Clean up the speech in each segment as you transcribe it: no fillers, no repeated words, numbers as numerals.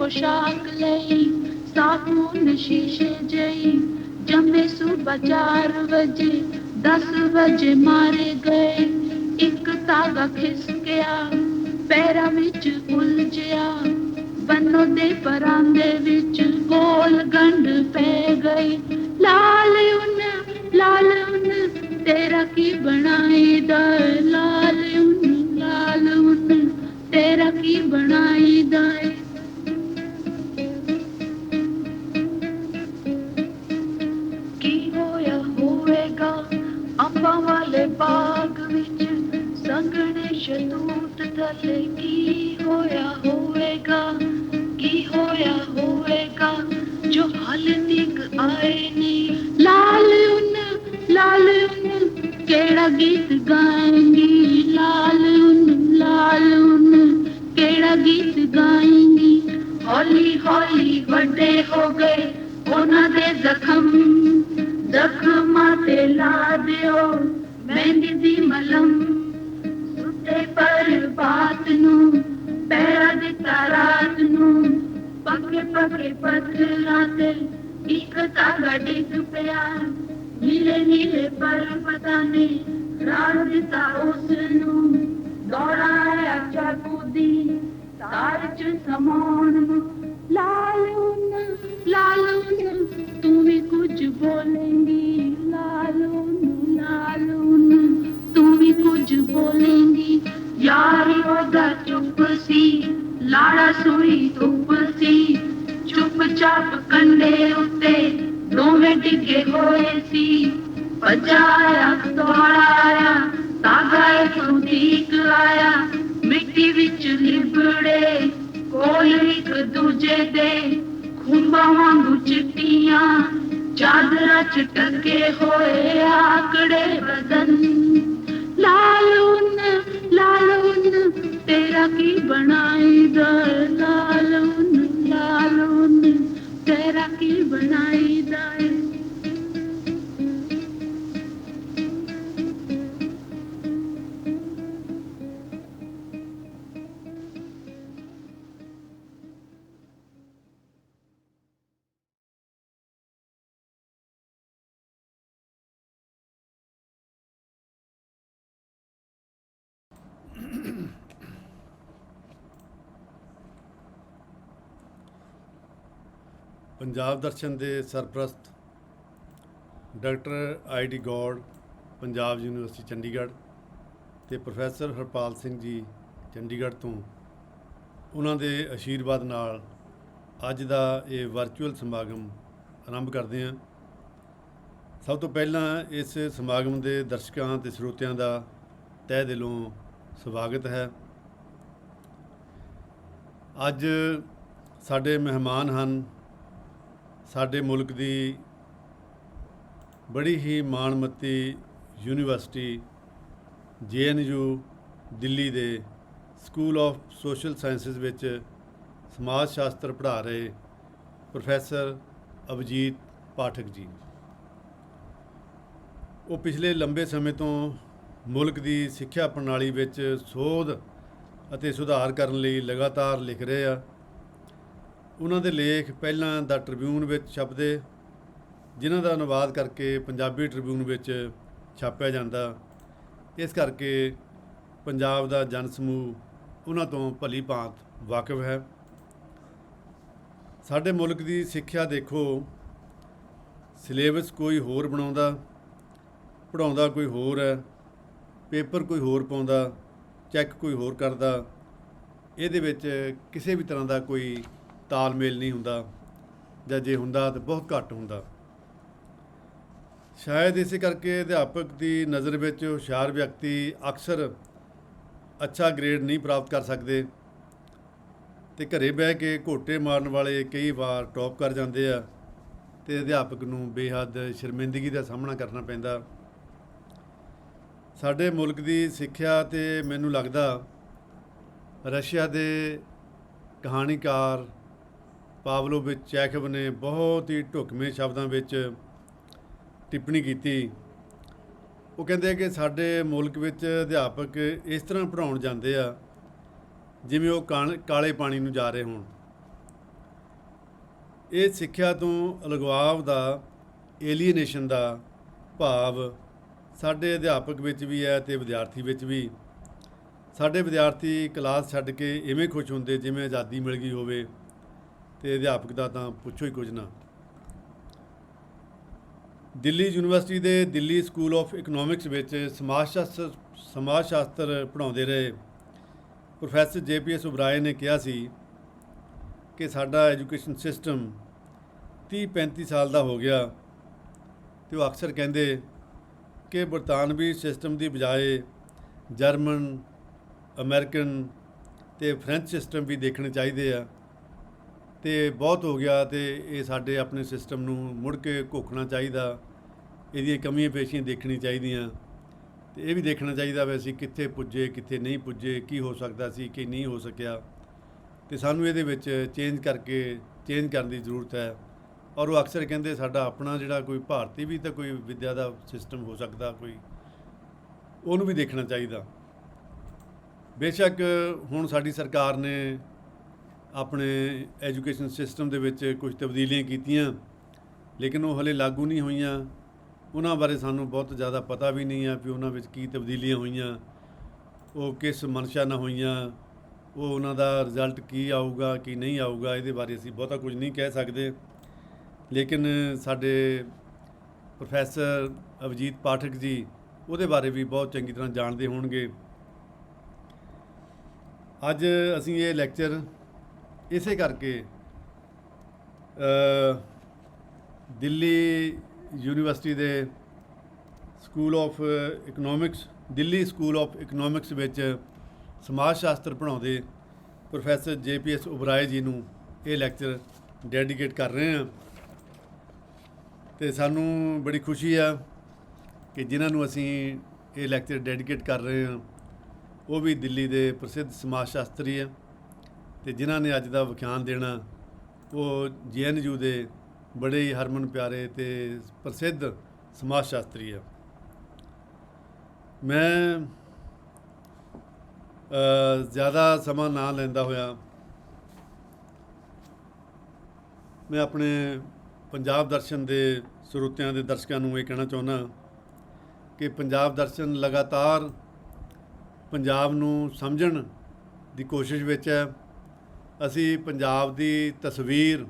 पोशाक लई साबुन शीशे जई जमे सुबह 4 बजे 10 बजे मारे गए एक धागा खिसकिया पैरां विच उलझिया बन्नो दे परांदे विच गोल गंढ पै गई लाल उन तेरा की बनाई दा लाल उन तेरा की बनाई दा की होया होएगा अंबां वाले बाग विच संगने शतूत थले की होया होएगा जो हाल तक आए नहीं लाल उन केड़ा गीत गाएंगी लाल उन केड़ा गीत गाएंगी हौली हौली बड़े हो गए उन्हां दे जख्मां ते ला दियो मेहंदी दी मलम सुते पर बात नू पैरा दिता रात नू पक्के पत्थरां ते इक धागा डिग पिया नीले पर पता नहीं राह दिता उसनू दौड़ाया चाकू दी तार च समाउण नू लाल उन तू भी कुछ बोलेंगी लाल उन तू भी कुछ बोलेंगी यार ओदा चुप सी लाड़ा सुई धुप सी चुपचाप कंडे उत्ते दोवें डिगे होए सी भजाया दौड़ाया धागा एक ठीक आया मिट्टी विच लिबड़े कोल एक दूजे दे खुंबां वांगू चिट्टियां चादरां च टके होए आकड़े बदन लाल उन तेरा की बनाई दा लाल उन तेरा की बनाई दा पंजाब दर्शन के सरप्रस्त doctor I D. Gaur Punjab university Chandigarh ते प्रोफैसर हरपाल सिंह जी चंडीगढ़ तो उन्हां दे आशीर्वाद नाल अज दा ये वर्चुअल समागम आरंभ करते हैं। सब तो पहला इस समागम के दर्शकों ते ਸਰੋਤਿਆਂ का तह दिलों स्वागत है। अज साडे मेहमान हैं साडे मुल्क की बड़ी ही माणमती यूनिवर्सिटी JNU दिल्ली दे स्कूल ऑफ सोशल साइंसिस विच समाज शास्त्र पढ़ा रहे प्रोफैसर अभिजीत पाठक जी। वो पिछले लंबे समय तो मुल्क की सिक्ख्या प्रणाली विच सोध ਅਤੇ सुधार करने ਲਈ लगातार लिख रहे हैं। उन्हां दे लेख पहलां द ट्रिब्यून विच छपदे जिन्हां दा अनुवाद करके पंजाबी ट्रिब्यून विच छापिया जांदा। इस करके पंजाब दा जन समूह उन्हां तो भली भांत वाकिफ है। साडे मुल्क की सिक्ख्या देखो सिलेबस कोई होर बनाउंदा पढ़ाउंदा कोई होर है पेपर कोई होर पाउंदा चैक कोई होर करदा इहदे विच किसी भी तरह का कोई तालमेल नहीं हुंदा जां जे हुंदा तो बहुत घੱਟ हुंदा। शायद इस करके अध्यापक की नज़र में हुशियार व्यक्ति अक्सर अच्छा ग्रेड नहीं प्राप्त कर सकते तो घरे बह के घोटे मारन वाले कई बार टॉप कर जाते हैं तो अध्यापक नूं बेहद शर्मिंदगी का सामना करना पैंदा। साडे मुल्क की सिक्ख्या तो मैनूं लगदा रशिया के कहानीकार पावलोविच चैखव ने बहुत ही ढुकवें शब्दों में टिप्पणी की। वो कहते कि साडे मुल्क विच अध्यापक इस तरह पढ़ाउण जांदे आ जिवें वो काले पानी नूं जा रहे होण। ਇਹ ਸਿੱਖਿਆ ਤੋਂ ਅਲਗਾਵ ਦਾ, ਏਲੀਏਨੇਸ਼ਨ ਦਾ ਭਾਵ ਸਾਡੇ ਅਧਿਆਪਕ ਵਿੱਚ ਵੀ ਹੈ ਅਤੇ ਵਿਦਿਆਰਥੀ ਵਿੱਚ ਵੀ। ਸਾਡੇ ਵਿਦਿਆਰਥੀ ਕਲਾਸ ਛੱਡ ਕੇ ਇਵੇਂ ਖੁਸ਼ ਹੁੰਦੇ ਜਿਵੇਂ ਆਜ਼ਾਦੀ ਮਿਲ ਗਈ ਹੋਵੇ, ਅਤੇ ਅਧਿਆਪਕ ਦਾ ਤਾਂ ਪੁੱਛੋ ਹੀ ਕੁਝ ਨਾ। ਦਿੱਲੀ ਯੂਨੀਵਰਸਿਟੀ ਦੇ ਦਿੱਲੀ ਸਕੂਲ ਆਫ ਇਕਨੋਮਿਕਸ ਵਿੱਚ ਸਮਾਜ ਸ਼ਾਸਤਰ ਪੜ੍ਹਾਉਂਦੇ ਰਹੇ ਪ੍ਰੋਫੈਸਰ J.P.S ਉਬਰਾਏ ਨੇ ਕਿਹਾ ਸੀ ਕਿ ਸਾਡਾ ਐਜੂਕੇਸ਼ਨ ਸਿਸਟਮ 30-35 ਸਾਲ ਦਾ ਹੋ ਗਿਆ, ਅਤੇ ਉਹ ਅਕਸਰ ਕਹਿੰਦੇ ਕਿ ਬਰਤਾਨਵੀ ਸਿਸਟਮ ਦੀ ਬਜਾਏ ਜਰਮਨ, ਅਮਰੀਕਨ ਅਤੇ ਫਰੈਂਚ ਸਿਸਟਮ ਵੀ ਦੇਖਣੇ ਚਾਹੀਦੇ ਆ, ਅਤੇ ਬਹੁਤ ਹੋ ਗਿਆ, ਅਤੇ ਇਹ ਸਾਡੇ ਆਪਣੇ ਸਿਸਟਮ ਨੂੰ ਮੁੜ ਕੇ ਘੋਖਣਾ ਚਾਹੀਦਾ, ਇਹਦੀਆਂ ਕਮੀਆਂ ਪੇਸ਼ੀਆਂ ਦੇਖਣੀ ਚਾਹੀਦੀਆਂ, ਅਤੇ ਇਹ ਵੀ ਦੇਖਣਾ ਚਾਹੀਦਾ ਵੀ ਅਸੀਂ ਕਿੱਥੇ ਪੁੱਜੇ, ਕਿੱਥੇ ਨਹੀਂ ਪੁੱਜੇ, ਕੀ ਹੋ ਸਕਦਾ ਸੀ, ਕੀ ਨਹੀਂ ਹੋ ਸਕਿਆ, ਅਤੇ ਸਾਨੂੰ ਇਹਦੇ ਵਿੱਚ ਚੇਂਜ ਕਰਨ ਦੀ ਜ਼ਰੂਰਤ ਹੈ। ਔਰ ਉਹ ਅਕਸਰ ਕਹਿੰਦੇ ਸਾਡਾ ਆਪਣਾ ਜਿਹੜਾ ਕੋਈ ਭਾਰਤੀ ਵੀ ਤਾਂ ਕੋਈ ਵਿੱਦਿਆ ਦਾ ਸਿਸਟਮ ਹੋ ਸਕਦਾ, ਕੋਈ ਉਹਨੂੰ ਵੀ ਦੇਖਣਾ ਚਾਹੀਦਾ। ਬੇਸ਼ੱਕ ਹੁਣ ਸਾਡੀ ਸਰਕਾਰ ਨੇ ਆਪਣੇ ਐਜੂਕੇਸ਼ਨ ਸਿਸਟਮ ਦੇ ਵਿੱਚ ਕੁਝ ਤਬਦੀਲੀਆਂ ਕੀਤੀਆਂ, ਲੇਕਿਨ ਉਹ ਹਲੇ ਲਾਗੂ ਨਹੀਂ ਹੋਈਆਂ। ਉਹਨਾਂ ਬਾਰੇ ਸਾਨੂੰ ਬਹੁਤ ਜ਼ਿਆਦਾ ਪਤਾ ਵੀ ਨਹੀਂ ਆ ਵੀ ਉਹਨਾਂ ਵਿੱਚ ਕੀ ਤਬਦੀਲੀਆਂ ਹੋਈਆਂ, ਉਹ ਕਿਸ ਮਨਸ਼ਾ ਨਾਲ ਹੋਈਆਂ, ਉਹ ਉਹਨਾਂ ਦਾ ਰਿਜ਼ਲਟ ਕੀ ਆਊਗਾ ਕੀ ਨਹੀਂ ਆਊਗਾ, ਇਹਦੇ ਬਾਰੇ ਅਸੀਂ ਬਹੁਤਾ ਕੁਝ ਨਹੀਂ ਕਹਿ ਸਕਦੇ। ਲੇਕਿਨ ਸਾਡੇ ਪ੍ਰੋਫੈਸਰ ਅਵਿਜੀਤ ਪਾਠਕ ਜੀ ਉਹਦੇ ਬਾਰੇ ਵੀ ਬਹੁਤ ਚੰਗੀ ਤਰ੍ਹਾਂ ਜਾਣਦੇ ਹੋਣਗੇ। ਅੱਜ ਅਸੀਂ ਇਹ ਲੈਕਚਰ ਇਸੇ ਕਰਕੇ ਦਿੱਲੀ ਯੂਨੀਵਰਸਿਟੀ ਦੇ school of economics, Delhi school of economics ਵਿੱਚ ਸਮਾਜ ਸ਼ਾਸਤਰ ਪੜ੍ਹਾਉਂਦੇ ਪ੍ਰੋਫੈਸਰ J.P.S ਉਬਰਾਏ ਜੀ ਨੂੰ ਇਹ ਲੈਕਚਰ ਡੈਡੀਕੇਟ ਕਰ ਰਹੇ ਹਾਂ, ਅਤੇ ਸਾਨੂੰ ਬੜੀ ਖੁਸ਼ੀ ਆ ਕਿ ਜਿਨ੍ਹਾਂ ਨੂੰ ਅਸੀਂ ਇਹ ਲੈਕਚਰ ਡੈਡੀਕੇਟ ਕਰ ਰਹੇ ਹਾਂ ਉਹ ਵੀ ਦਿੱਲੀ ਦੇ ਪ੍ਰਸਿੱਧ ਸਮਾਜ ਸ਼ਾਸਤਰੀ ਆ, ਅਤੇ ਜਿਨ੍ਹਾਂ ਨੇ ਅੱਜ ਦਾ ਵਿਖਿਆਨ ਦੇਣਾ ਉਹ JNU ਦੇ ਬੜੇ ਹੀ ਹਰਮਨ ਪਿਆਰੇ ਅਤੇ ਪ੍ਰਸਿੱਧ ਸਮਾਜ ਸ਼ਾਸਤਰੀ ਆ। ਮੈਂ ਜ਼ਿਆਦਾ ਸਮਾਂ ਨਾ ਲੈਂਦਾ ਹੋਇਆ ਮੈਂ ਆਪਣੇ ਪੰਜਾਬ ਦਰਸ਼ਨ ਦੇ ਸਰੋਤਿਆਂ ਦੇ ਦਰਸ਼ਕਾਂ ਨੂੰ ਇਹ ਕਹਿਣਾ ਚਾਹੁੰਦਾ ਕਿ ਪੰਜਾਬ ਦਰਸ਼ਨ ਲਗਾਤਾਰ ਪੰਜਾਬ ਨੂੰ ਸਮਝਣ ਦੀ ਕੋਸ਼ਿਸ਼ ਵਿੱਚ ਹੈ। ਅਸੀਂ ਪੰਜਾਬ ਦੀ ਤਸਵੀਰ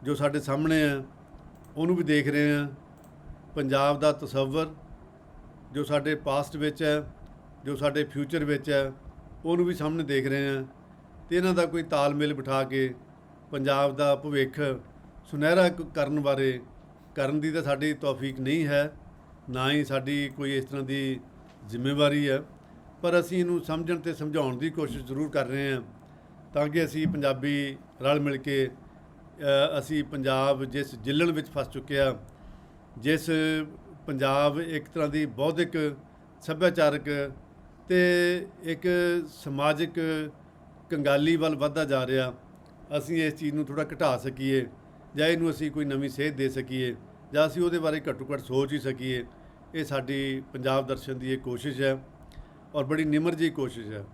ਜੋ ਸਾਡੇ ਸਾਹਮਣੇ ਹੈ ਉਹਨੂੰ ਵੀ ਦੇਖ ਰਹੇ ਹਾਂ, ਪੰਜਾਬ ਦਾ ਤਸੱਵਰ ਜੋ ਸਾਡੇ ਪਾਸਟ ਵਿੱਚ ਹੈ, ਜੋ ਸਾਡੇ ਫਿਊਚਰ ਵਿੱਚ ਹੈ, ਉਹਨੂੰ ਵੀ ਸਾਹਮਣੇ ਦੇਖ ਰਹੇ ਹਾਂ, ਅਤੇ ਇਹਨਾਂ ਦਾ ਕੋਈ ਤਾਲਮੇਲ ਬਿਠਾ ਕੇ ਪੰਜਾਬ ਦਾ ਭਵਿੱਖ ਸੁਨਹਿਰਾ ਕਰਨ ਦੀ ਤਾਂ ਸਾਡੀ ਤੌਫੀਕ ਨਹੀਂ ਹੈ, ਨਾ ਹੀ ਸਾਡੀ ਕੋਈ ਇਸ ਤਰ੍ਹਾਂ ਦੀ ਜ਼ਿੰਮੇਵਾਰੀ ਹੈ, ਪਰ ਅਸੀਂ ਇਹਨੂੰ ਸਮਝਣ ਅਤੇ ਸਮਝਾਉਣ ਦੀ ਕੋਸ਼ਿਸ਼ ਜ਼ਰੂਰ ਕਰ ਰਹੇ ਹਾਂ ਤਾਂ ਕਿ ਅਸੀਂ ਪੰਜਾਬੀ ਰਲ ਮਿਲ ਕੇ ਅਸੀਂ ਪੰਜਾਬ ਜਿਸ ਜਿੱਲਣ ਵਿੱਚ ਫਸ ਚੁੱਕਿਆ, ਜਿਸ ਪੰਜਾਬ ਇੱਕ ਤਰ੍ਹਾਂ ਦੀ ਬੌਧਿਕ, ਸੱਭਿਆਚਾਰਕ ਅਤੇ ਇੱਕ ਸਮਾਜਿਕ ਕੰਗਾਲੀ ਵੱਲ ਵੱਧਦਾ ਜਾ ਰਿਹਾ, ਅਸੀਂ ਇਸ ਚੀਜ਼ ਨੂੰ ਥੋੜ੍ਹਾ ਘਟਾ ਸਕੀਏ, ਜਾਂ ਇਹਨੂੰ ਅਸੀਂ ਕੋਈ ਨਵੀਂ ਸੇਧ ਦੇ ਸਕੀਏ, ਜਾਂ ਅਸੀਂ ਉਹਦੇ ਬਾਰੇ ਘੱਟੋ ਘੱਟ ਸੋਚ ਹੀ ਸਕੀਏ। ਇਹ ਸਾਡੀ ਪੰਜਾਬ ਦਰਸ਼ਨ ਦੀ ਇੱਕ ਕੋਸ਼ਿਸ਼ ਹੈ ਔਰ ਬੜੀ ਨਿਮਰ ਜਿਹੀ ਕੋਸ਼ਿਸ਼ ਹੈ।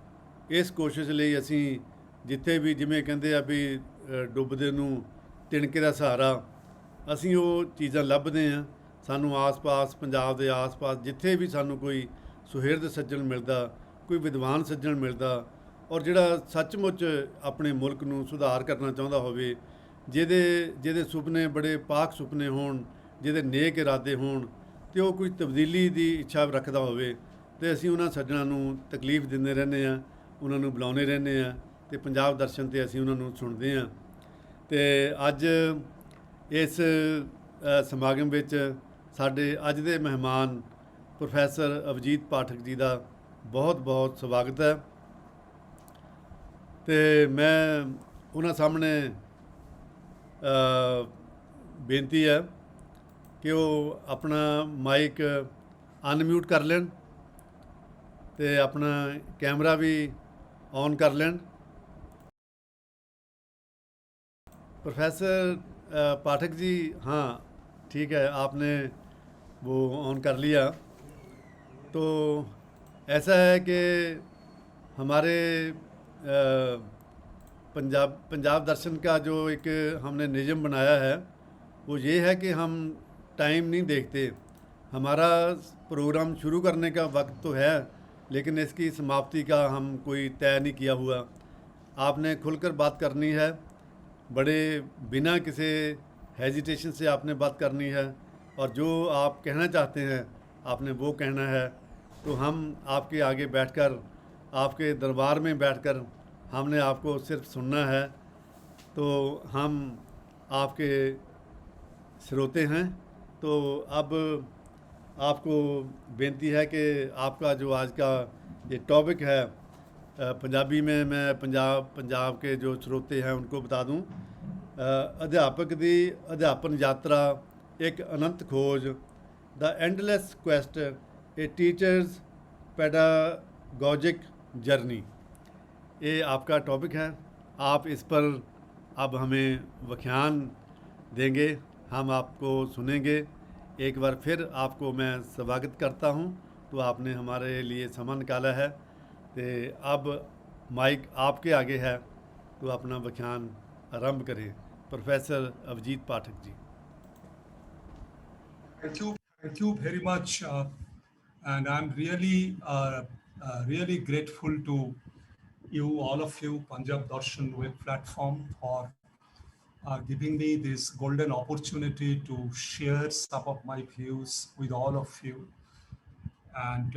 ਇਸ ਕੋਸ਼ਿਸ਼ ਲਈ ਅਸੀਂ ਜਿੱਥੇ ਵੀ, ਜਿਵੇਂ ਕਹਿੰਦੇ ਆ ਵੀ ਡੁੱਬਦੇ ਨੂੰ ਤਿਣਕੇ ਦਾ ਸਹਾਰਾ, ਅਸੀਂ ਉਹ ਚੀਜ਼ਾਂ ਲੱਭਦੇ ਹਾਂ। ਸਾਨੂੰ ਆਸ-ਪਾਸ, ਪੰਜਾਬ ਦੇ ਆਸ-ਪਾਸ ਜਿੱਥੇ ਵੀ ਸਾਨੂੰ ਕੋਈ ਸੁਹਿਰਦ ਸੱਜਣ ਮਿਲਦਾ, ਕੋਈ ਵਿਦਵਾਨ ਸੱਜਣ ਮਿਲਦਾ, ਔਰ ਜਿਹੜਾ ਸੱਚਮੁੱਚ ਆਪਣੇ ਮੁਲਕ ਨੂੰ ਸੁਧਾਰ ਕਰਨਾ ਚਾਹੁੰਦਾ ਹੋਵੇ, ਜਿਹਦੇ ਸੁਪਨੇ ਬੜੇ ਪਾਕ ਸੁਪਨੇ ਹੋਣ, ਜਿਹਦੇ ਨੇਕ ਇਰਾਦੇ ਹੋਣ, ਅਤੇ ਉਹ ਕੋਈ ਤਬਦੀਲੀ ਦੀ ਇੱਛਾ ਰੱਖਦਾ ਹੋਵੇ, ਅਤੇ ਅਸੀਂ ਉਹਨਾਂ ਸੱਜਣਾਂ ਨੂੰ ਤਕਲੀਫ ਦਿੰਦੇ ਰਹਿੰਦੇ ਹਾਂ, ਉਹਨਾਂ ਨੂੰ ਬੁਲਾਉਂਦੇ ਰਹਿੰਦੇ ਹਾਂ, ਅਤੇ ਪੰਜਾਬ ਦਰਸ਼ਨ 'ਤੇ ਅਸੀਂ ਉਹਨਾਂ ਨੂੰ ਸੁਣਦੇ ਹਾਂ। ਅਤੇ ਅੱਜ ਇਸ ਸਮਾਗਮ ਵਿੱਚ ਸਾਡੇ ਅੱਜ ਦੇ ਮਹਿਮਾਨ ਪ੍ਰੋਫੈਸਰ ਅਵਿਜੀਤ ਪਾਠਕ ਜੀ ਦਾ ਬਹੁਤ ਬਹੁਤ ਸਵਾਗਤ ਹੈ, ਅਤੇ ਮੈਂ ਉਹਨਾਂ ਸਾਹਮਣੇ ਬੇਨਤੀ ਹੈ ਕਿ ਉਹ ਆਪਣਾ ਮਾਈਕ ਅਨਮਿਊਟ ਕਰ ਲੈਣ ਅਤੇ ਆਪਣਾ ਕੈਮਰਾ ਵੀ ਔਨ ਕਰ ਲੈਣ। प्रोफेसर पाठक जी, हाँ ठीक है, आपने वो ऑन कर लिया। तो ऐसा है कि हमारे पंजाब दर्शन का जो एक हमने नियम बनाया है वो ये है कि हम टाइम नहीं देखते। हमारा प्रोग्राम शुरू करने का वक्त तो है, लेकिन इसकी समाप्ति का हम कोई तय नहीं किया हुआ। आपने खुलकर बात करनी है, बड़े बिना किसी हेजिटेशन से आपने बात करनी है, और जो आप कहना चाहते हैं आपने वो कहना है। तो हम आपके आगे बैठकर, आपके दरबार में बैठकर हमने आपको सिर्फ सुनना है। तो हम आपके श्रोते हैं। तो अब आपको बेनती है कि आपका जो आज का ये टॉपिक है, पंजाबी में मैं पंजाब के जो श्रोते हैं उनको बता दूं। अध्यापक दी अध्यापन यात्रा एक अनंत खोज, the endless quest, a teacher's pedagogic journey, ये आपका टॉपिक है। आप इस पर अब हमें व्याख्यान देंगे, हम आपको सुनेंगे। एक बार फिर आपको मैं स्वागत करता हूं। तो आपने हमारे लिए समय निकाला है, तो अब माइक आपके आगे है, तो अपना व्याख्यान आरंभ करें। Professor Abhijit Pathak ji. Thank you very much, and I'm really grateful to you, all of you, Punjab Darshan web platform, for giving me this golden opportunity to share some of my views with all of you. And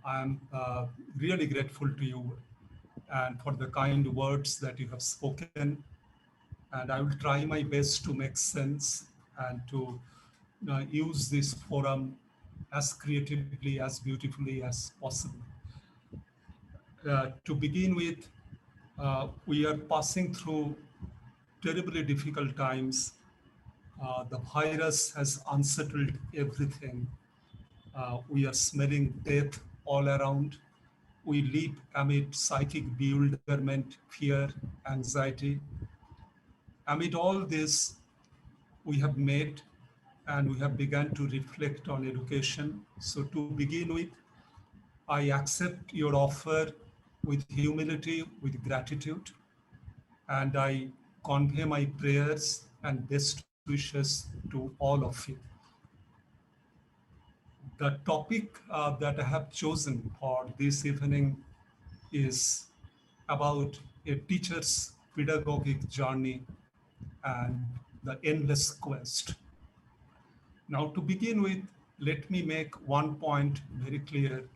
I'm really grateful to you and for the kind words that you have spoken. And I will try my best to make sense and to use this forum as creatively, as beautifully as possible. To begin with, we are passing through terribly difficult times. The virus has unsettled everything. We are smelling death all around. We live amid psychic bewilderment, fear, anxiety. Amid all this, we have met and we have begun to reflect on education. So to begin with, I accept your offer with humility, with gratitude, and I convey my prayers and best wishes to all of you. The topic that I have chosen for this evening is about a teacher's pedagogic journey and the endless quest. Now, to begin with, let me make one point very clear,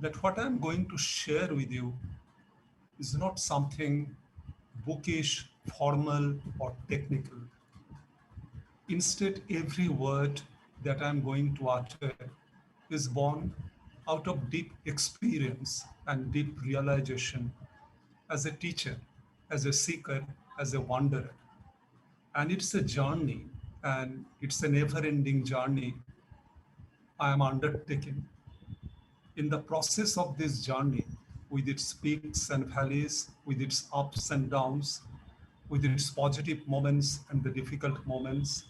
that what I'm going to share with you is not something bookish, formal, or technical. Instead, every word that I'm going to utter is born out of deep experience and deep realization as a teacher, as a seeker, as a wanderer. And it's a journey, and it's a never-ending journey I am undertaking. In the process of this journey, with its peaks and valleys, with its ups and downs, with its positive moments and the difficult moments,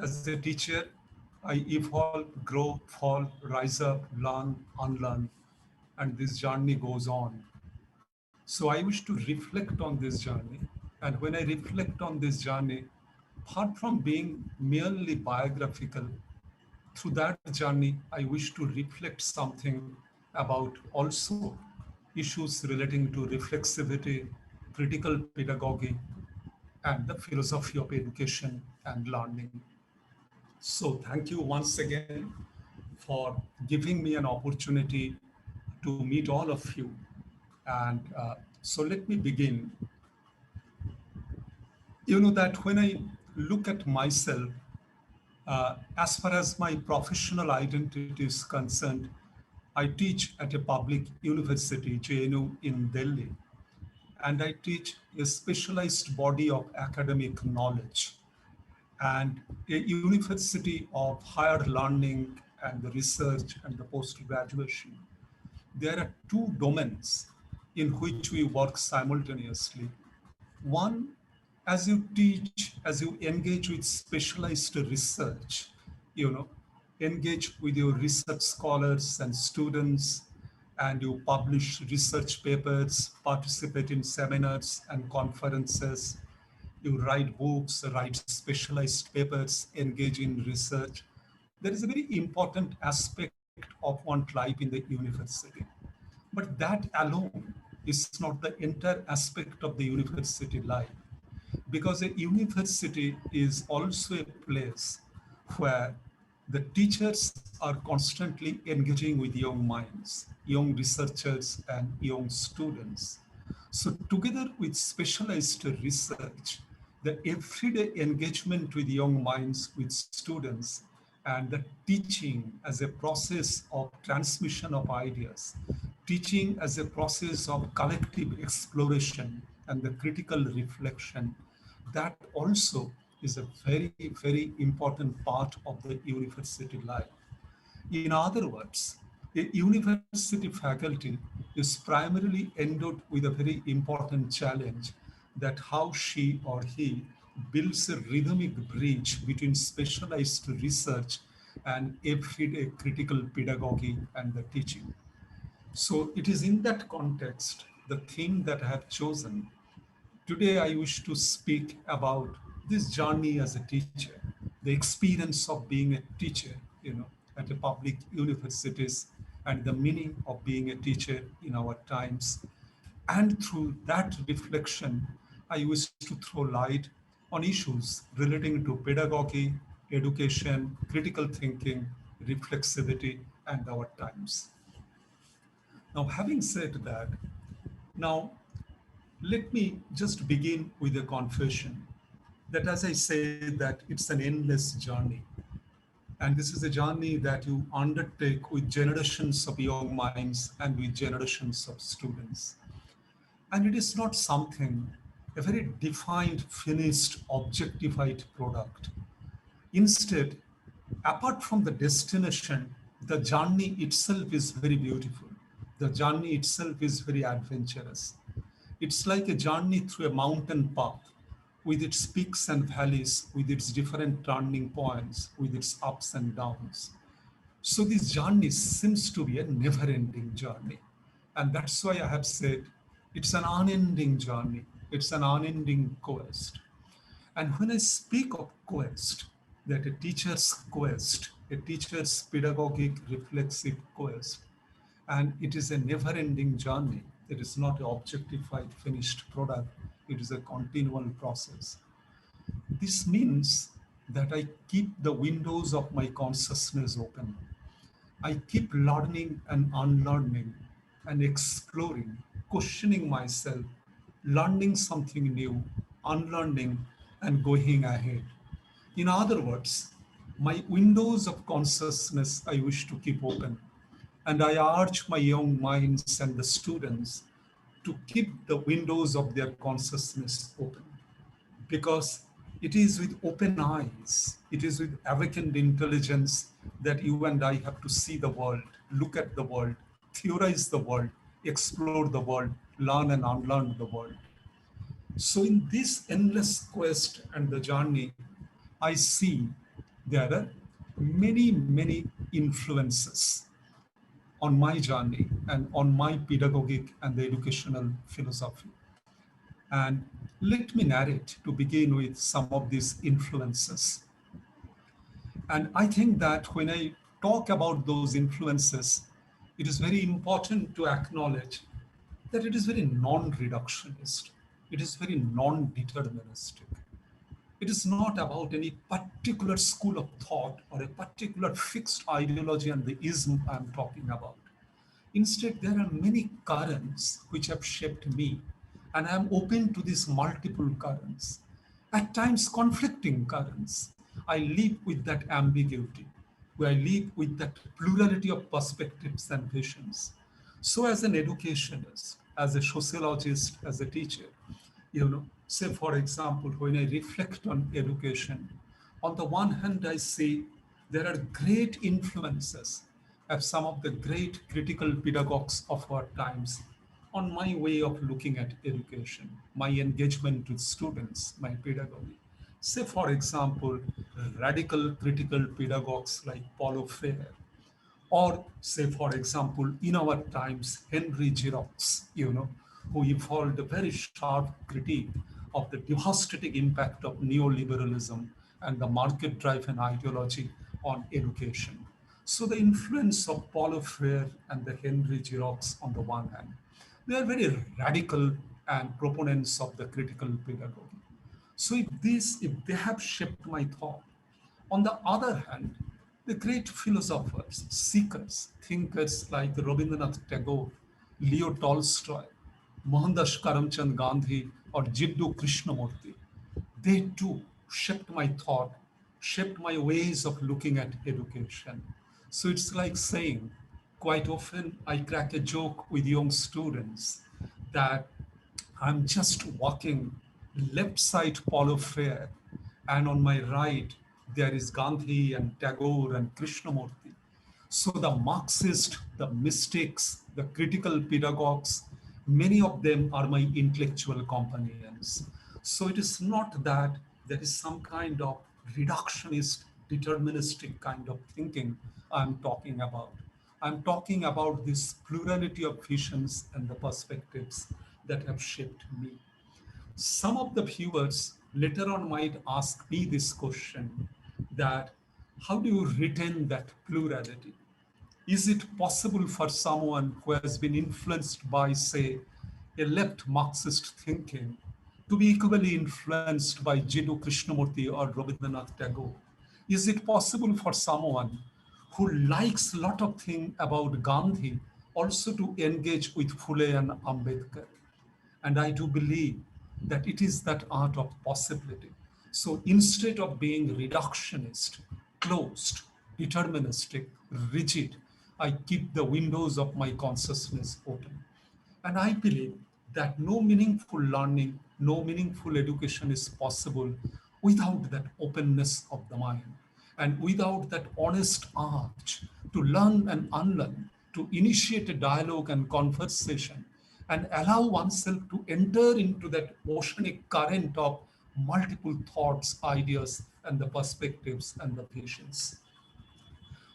as a teacher, I evolve, grow, fall, rise up, learn, unlearn, and this journey goes on. So I wish to reflect on this journey. And when I reflect on this journey, apart from being merely biographical, through that journey, I wish to reflect something about also issues relating to reflexivity, critical pedagogy, and the philosophy of education and learning. So thank you once again for giving me an opportunity to meet all of you. And so let me begin. You know that when I look at myself, as far as my professional identity is concerned, I teach at a public university, JNU in Delhi, and I teach a specialized body of academic knowledge and a university of higher learning and the research and the post-graduation. There are two domains in which we work simultaneously. One, as you teach, as you engage with specialized research, you know, engage with your research scholars and students, and you publish research papers, participate in seminars and conferences, you write books, write specialized papers, engage in research. There is a very important aspect of one's life in the university. But that alone is not the entire aspect of the university life, because a university is also a place where the teachers are constantly engaging with young minds, young researchers, and young students. So, together with specialized research, the everyday engagement with young minds, with students, and the teaching as a process of transmission of ideas, teaching as a process of collective exploration and the critical reflection, that also is a very, very important part of the university life. In other words, a university faculty is primarily endowed with a very important challenge, that how she or he builds a rhythmic bridge between specialized research and everyday critical pedagogy and the teaching. So it is in that context, the theme that I have chosen. Today, I wish to speak about this journey as a teacher, the experience of being a teacher, at a public universities, and the meaning of being a teacher in our times. And through that reflection, I wish to throw light on issues relating to pedagogy, education, critical thinking, reflexivity, and our times. Now, having said that, now let me just begin with a confession that, as I said, that it's an endless journey. And this is a journey that you undertake with generations of young minds and with generations of students. And it is not something, a very defined, finished, objectified product. Instead, apart from the destination, the journey itself is very beautiful. The journey itself is very adventurous. It's like a journey through a mountain path with its peaks and valleys, with its different turning points, with its ups and downs. So this journey seems to be a never-ending journey. And that's why I have said it's an unending journey. It's an unending quest. And when I speak of quest, that a teacher's quest, a teacher's pedagogic reflexive quest, and it is a never-ending journey. It is not an objectified finished product. It is a continual process. This means that I keep the windows of my consciousness open. I keep learning and unlearning and exploring, questioning myself, learning something new, unlearning, and going ahead. In other words, my windows of consciousness I wish to keep open. And I urge my young minds and the students to keep the windows of their consciousness open, because it is with open eyes, it is with awakened intelligence that you and I have to see the world, look at the world, theorize the world, explore the world, learn and unlearn the world. So in this endless quest and the journey, I see there are many, many influences on my journey and on my pedagogic and the educational philosophy. And let me narrate to begin with some of these influences. And I think that when I talk about those influences, it is very important to acknowledge that it is very non-reductionist. It is very non-deterministic. It is not about any particular school of thought or a particular fixed ideology and the ism I'm talking about. Instead, there are many currents which have shaped me, and I am open to these multiple currents, at times conflicting currents. I live with that ambiguity, where I live with that plurality of perspectives and visions. So as an educationist, as a sociologist, as a teacher, say for example, when I reflect on education, on the one hand, I see there are great influences of some of the great critical pedagogues of our times on my way of looking at education, my engagement with students, my pedagogy. Say, for example, radical critical pedagogues like Paulo Freire, Or say, for example, in our times, Henry Giroux, who evolved a very sharp critique of the devastating impact of neoliberalism and the market-driven ideology on education. So the influence of Paulo Freire and the Henry Giroux on the one hand, they are very radical and proponents of the critical pedagogy. So if they have shaped my thought, on the other hand, the great philosophers, seekers, thinkers like Rabindranath Tagore, Leo Tolstoy, Mohandas Karamchand Gandhi, or Jiddu Krishnamurti, they too shaped my thought, shaped my ways of looking at education. So it's like saying, quite often I crack a joke with young students that I'm just walking left side Paulo Freire, and on my right there is Gandhi and Tagore and Krishnamurti. So the Marxists, the mystics, the critical pedagogues, many of them are my intellectual companions. So it is not that there is some kind of reductionist, deterministic kind of thinking I'm talking about. I'm talking about this plurality of visions and the perspectives that have shaped me. Some of the viewers later on might ask me this question that how do you retain that plurality? Is it possible for someone who has been influenced by, say, a left Marxist thinking to be equally influenced by Jiddu Krishnamurti or Rabindranath Tagore? Is it possible for someone who likes a lot of things about Gandhi also to engage with Phule and Ambedkar? And I do believe that it is that art of possibility. So instead of being reductionist, closed, deterministic, rigid, I keep the windows of my consciousness open. And I believe that no meaningful learning, no meaningful education is possible without that openness of the mind and without that honest urge to learn and unlearn, to initiate a dialogue and conversation and allow oneself to enter into that oceanic current of multiple thoughts, ideas, and the perspectives and the visions.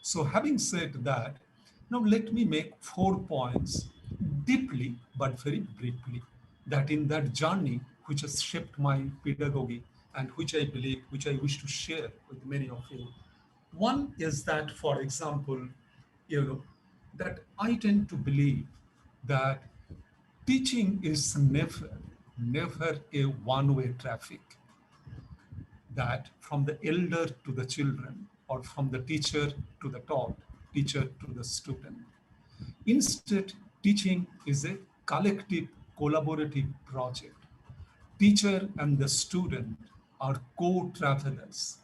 So, having said that, now let me make 4 points deeply but very briefly that in that journey which has shaped my pedagogy and which I believe, which I wish to share with many of you. One is that, for example, that I tend to believe that teaching is never a one-way traffic, that from the elder to the children or from the teacher to the taught, teacher to the student. Instead, teaching is a collective collaborative project. Teacher and the student are co-travelers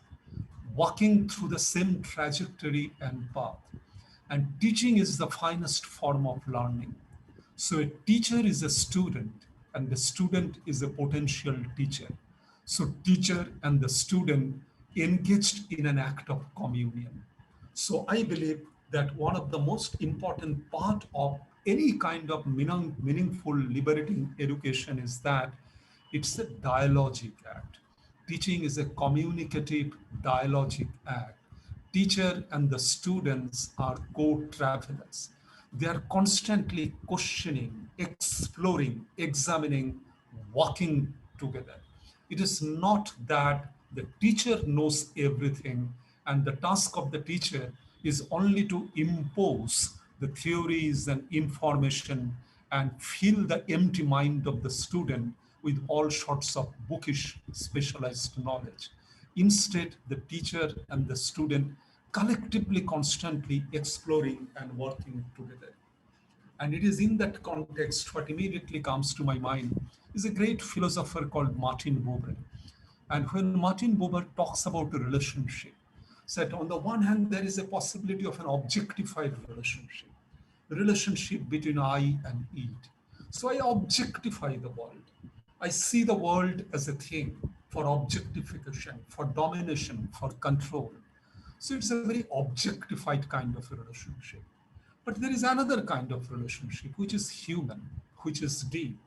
walking through the same trajectory and path. And teaching is the finest form of learning. So a teacher is a student and the student is a potential teacher. So teacher and the student engaged in an act of communion. So I believe that one of the most important part of any kind of meaningful liberating education is that it's a dialogic act. Teaching is a communicative dialogic act. Teacher and the students are co-travelers. They are constantly questioning, exploring, examining, walking together. It is not that the teacher knows everything and the task of the teacher is only to impose the theories and information and fill the empty mind of the student with all sorts of bookish specialized knowledge. Instead, the teacher and the student collectively constantly exploring and working together. And it is in that context what immediately comes to my mind is a great philosopher called Martin Buber. And when Martin Buber talks about a relationship, said on the one hand, there is a possibility of an objectified relationship between I and it. So I objectify the world. I see the world as a thing for objectification, for domination, for control. So it's a very objectified kind of a relationship. But there is another kind of relationship which is human, which is deep,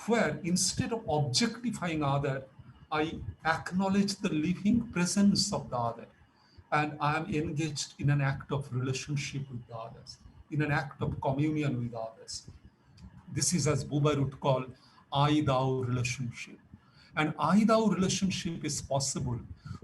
where instead of objectifying other, I acknowledge the living presence of the other. and I am engaged in an act of relationship with the others, in an act of communion with others. This is, as Buber would call, I-thou relationship. And I-thou relationship is possible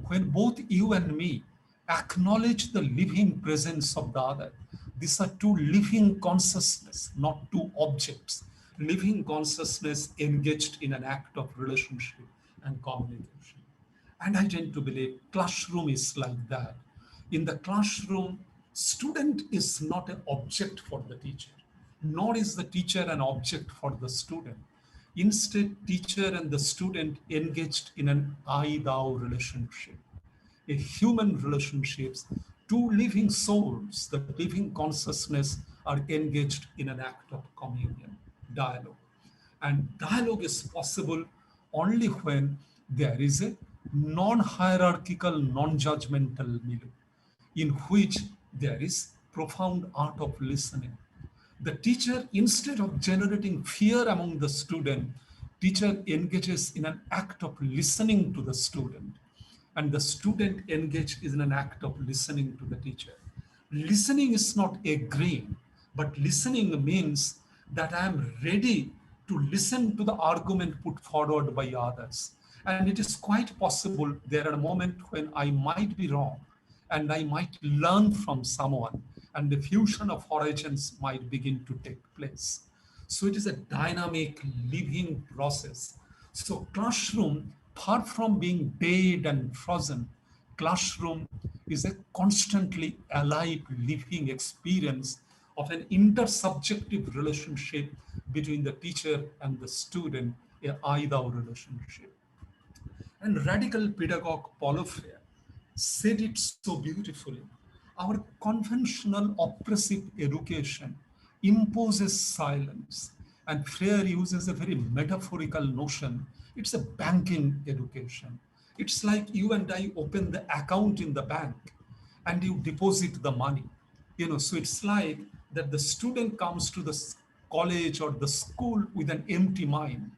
when both you and me acknowledge the living presence of the other. These are two living consciousness, not two objects. Living consciousness engaged in an act of relationship and communication. And I tend to believe classroom is like that. In the classroom, student is not an object for the teacher, nor is the teacher an object for the student. Instead, teacher and the student engaged in an I-thou relationship, a human relationships, two living souls, the living consciousness are engaged in an act of communion, dialogue. And dialogue is possible only when there is a non-hierarchical, non-judgmental milieu in which there is profound art of listening. The teacher, instead of generating fear among the student, teacher engages in an act of listening to the student, and the student engaged in an act of listening to the teacher. Listening is not agreeing, but listening means that I am ready to listen to the argument put forward by others. And it is quite possible there are moments when I might be wrong and I might learn from someone, and the fusion of horizons might begin to take place. So it is a dynamic living process. So classroom, far from being dead and frozen, classroom is a constantly alive living experience of an intersubjective relationship between the teacher and the student, a I-thou relationship. And radical pedagogue Paulo Freire said it so beautifully. Our conventional oppressive education imposes silence. And Freire uses a very metaphorical notion. It's a banking education. It's like you and I open the account in the bank and you deposit the money. So it's like that the student comes to the college or the school with an empty mind.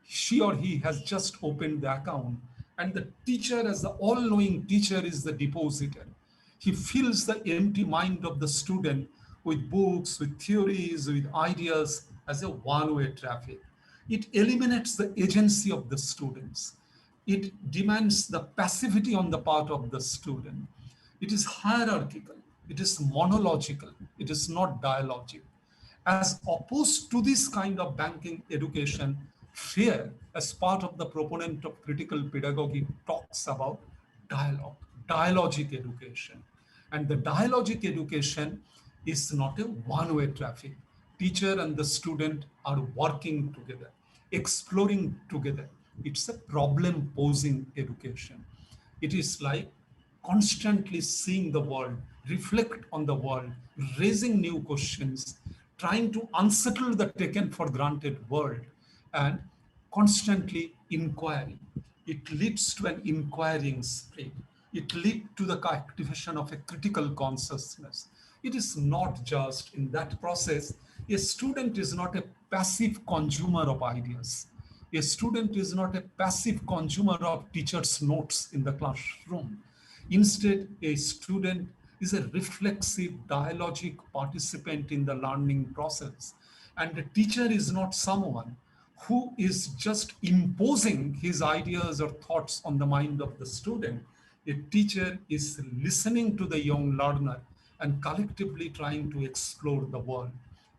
She or he has just opened the account, and the teacher, as the all-knowing teacher, is the depositor. He fills the empty mind of the student with books, with theories, with ideas as a one-way traffic. It eliminates the agency of the students. It demands the passivity on the part of the student. It is hierarchical. It is monological. It is not dialogic. As opposed to this kind of banking education, Freire, as part of the proponent of critical pedagogy, talks about dialogue, dialogic education. And the dialogic education is not a one-way traffic. Teacher and the student are working together, exploring together. It's a problem-posing education. It is like constantly seeing the world, reflect on the world, raising new questions, trying to unsettle the taken for granted world, and constantly inquiring. It leads to an inquiring spirit. It leads to the activation of a critical consciousness. It is not just in that process, a student is not a passive consumer of ideas. A student is not a passive consumer of teacher's notes in the classroom. Instead, a student is a reflexive, dialogic participant in the learning process. And the teacher is not someone who is just imposing his ideas or thoughts on the mind of the student. A teacher is listening to the young learner and collectively trying to explore the world.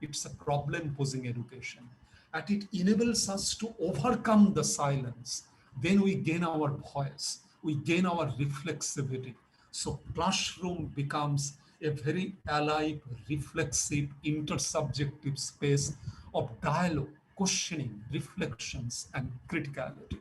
It's a problem-posing education. And it enables us to overcome the silence. Then we gain our voice. We gain our reflexivity. So classroom becomes a very alive, reflexive, intersubjective space of dialogue, questioning, reflections, and criticality.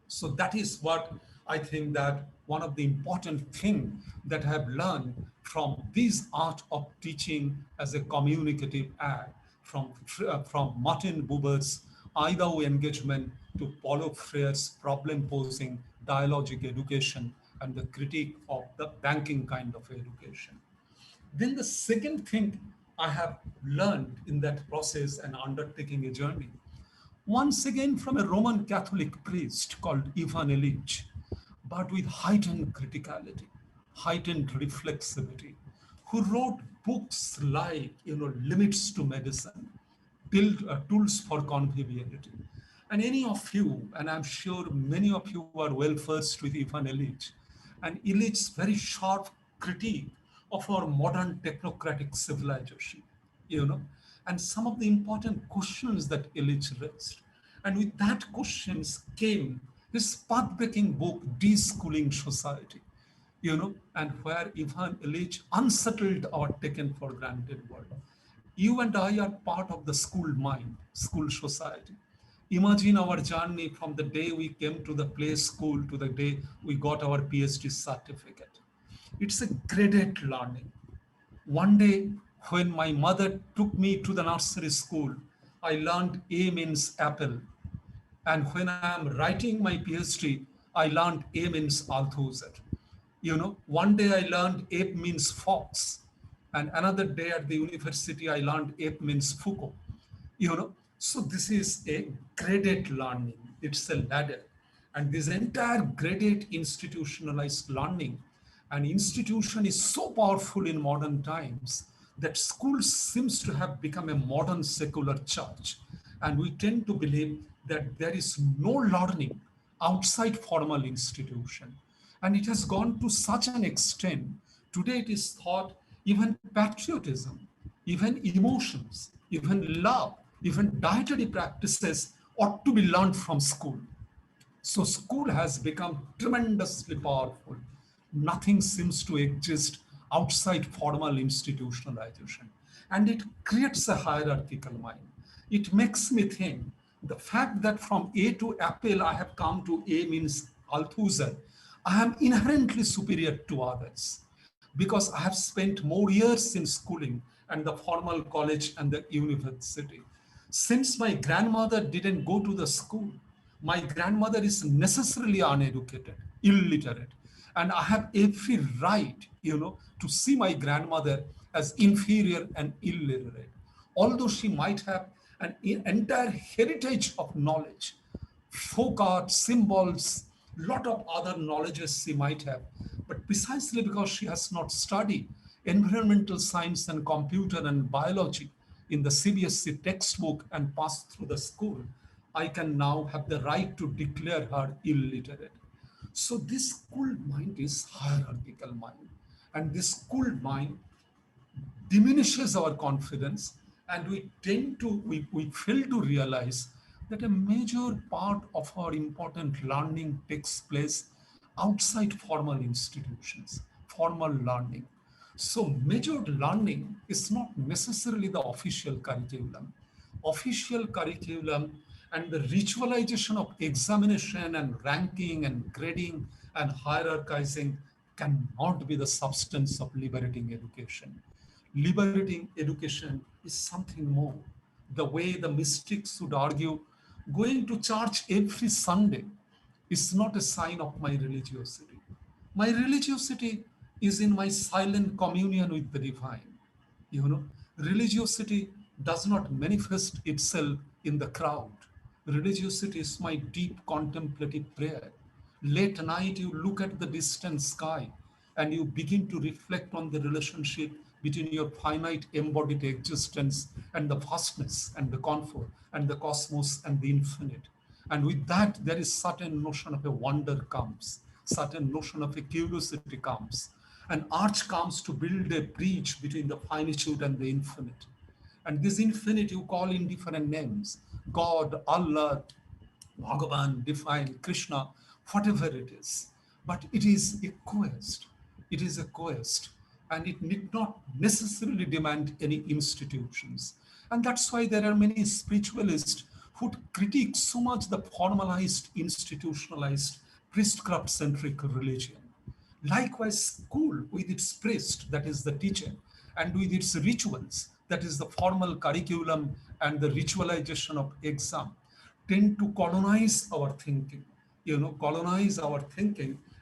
So that is what I think that one of the important things that I have learned from this art of teaching as a communicative act, from Martin Buber's I-thou engagement to Paulo Freire's problem-posing dialogic education and the critique of the banking kind of education. Then the second thing I have learned in that process and undertaking a journey, once again from a Roman Catholic priest called Ivan Illich, but with heightened criticality. heightened reflexivity, who wrote books like, Limits to Medicine, Tools for Conviviality. And any of you, and I'm sure many of you are well versed with Ivan Illich, and Illich's very sharp critique of our modern technocratic civilization, you know, and some of the important questions that Illich raised. And with that questions came his path-breaking book, Deschooling Society, and where Ivan Illich unsettled our taken for granted world. You and I are part of the school mind, school society. Imagine our journey from the day we came to the play school to the day we got our PhD certificate. It's a graded learning. One day, when my mother took me to the nursery school, I learned A means apple. And when I am writing my PhD, I learned A means Althusser. One day I learned ape means fox, and another day at the university I learned ape means Foucault. So this is a graded learning. It's a ladder, and this entire graded institutionalized learning, an institution is so powerful in modern times that school seems to have become a modern secular church, and we tend to believe that there is no learning outside formal institution. And it has gone to such an extent, today it is thought even patriotism, even emotions, even love, even dietary practices ought to be learned from school. So school has become tremendously powerful. Nothing seems to exist outside formal institutionalization. And it creates a hierarchical mind. It makes me think the fact that from A to apple, I have come to A means Althusser, I am inherently superior to others because I have spent more years in schooling and the formal college and the university. Since my grandmother didn't go to the school, my grandmother is necessarily uneducated, illiterate. And I have every right, to see my grandmother as inferior and illiterate. Although she might have an entire heritage of knowledge, folk art, symbols, lot of other knowledges she might have. But precisely because she has not studied environmental science and computer and biology in the CBSE textbook and passed through the school, I can now have the right to declare her illiterate. So this school mind is hierarchical mind. And this school mind diminishes our confidence, and we fail to realize that a major part of our important learning takes place outside formal institutions, formal learning. So major learning is not necessarily the official curriculum. Official curriculum and the ritualization of examination and ranking and grading and hierarchizing cannot be the substance of liberating education. Liberating education is something more. The way the mystics would argue, going to church every Sunday is not a sign of my religiosity. My religiosity is in my silent communion with the divine. Religiosity does not manifest itself in the crowd. Religiosity is my deep contemplative prayer. Late night, you look at the distant sky and you begin to reflect on the relationship between your finite embodied existence and the vastness and the comfort and the cosmos and the infinite. And with that, there is certain notion of a wonder comes, certain notion of a curiosity comes. An arch comes to build a bridge between the finitude and the infinite. And this infinite you call in different names: God, Allah, Bhagavan, divine, Krishna, whatever it is. But it is a quest. It is a quest. And it need not necessarily demand any institutions. And that's why there are many spiritualists who critique so much the formalized, institutionalized, priestcraft-centric religion. Likewise, school with its priest, that is the teacher, and with its rituals, that is the formal curriculum and the ritualization of exam, tend to colonize our thinking,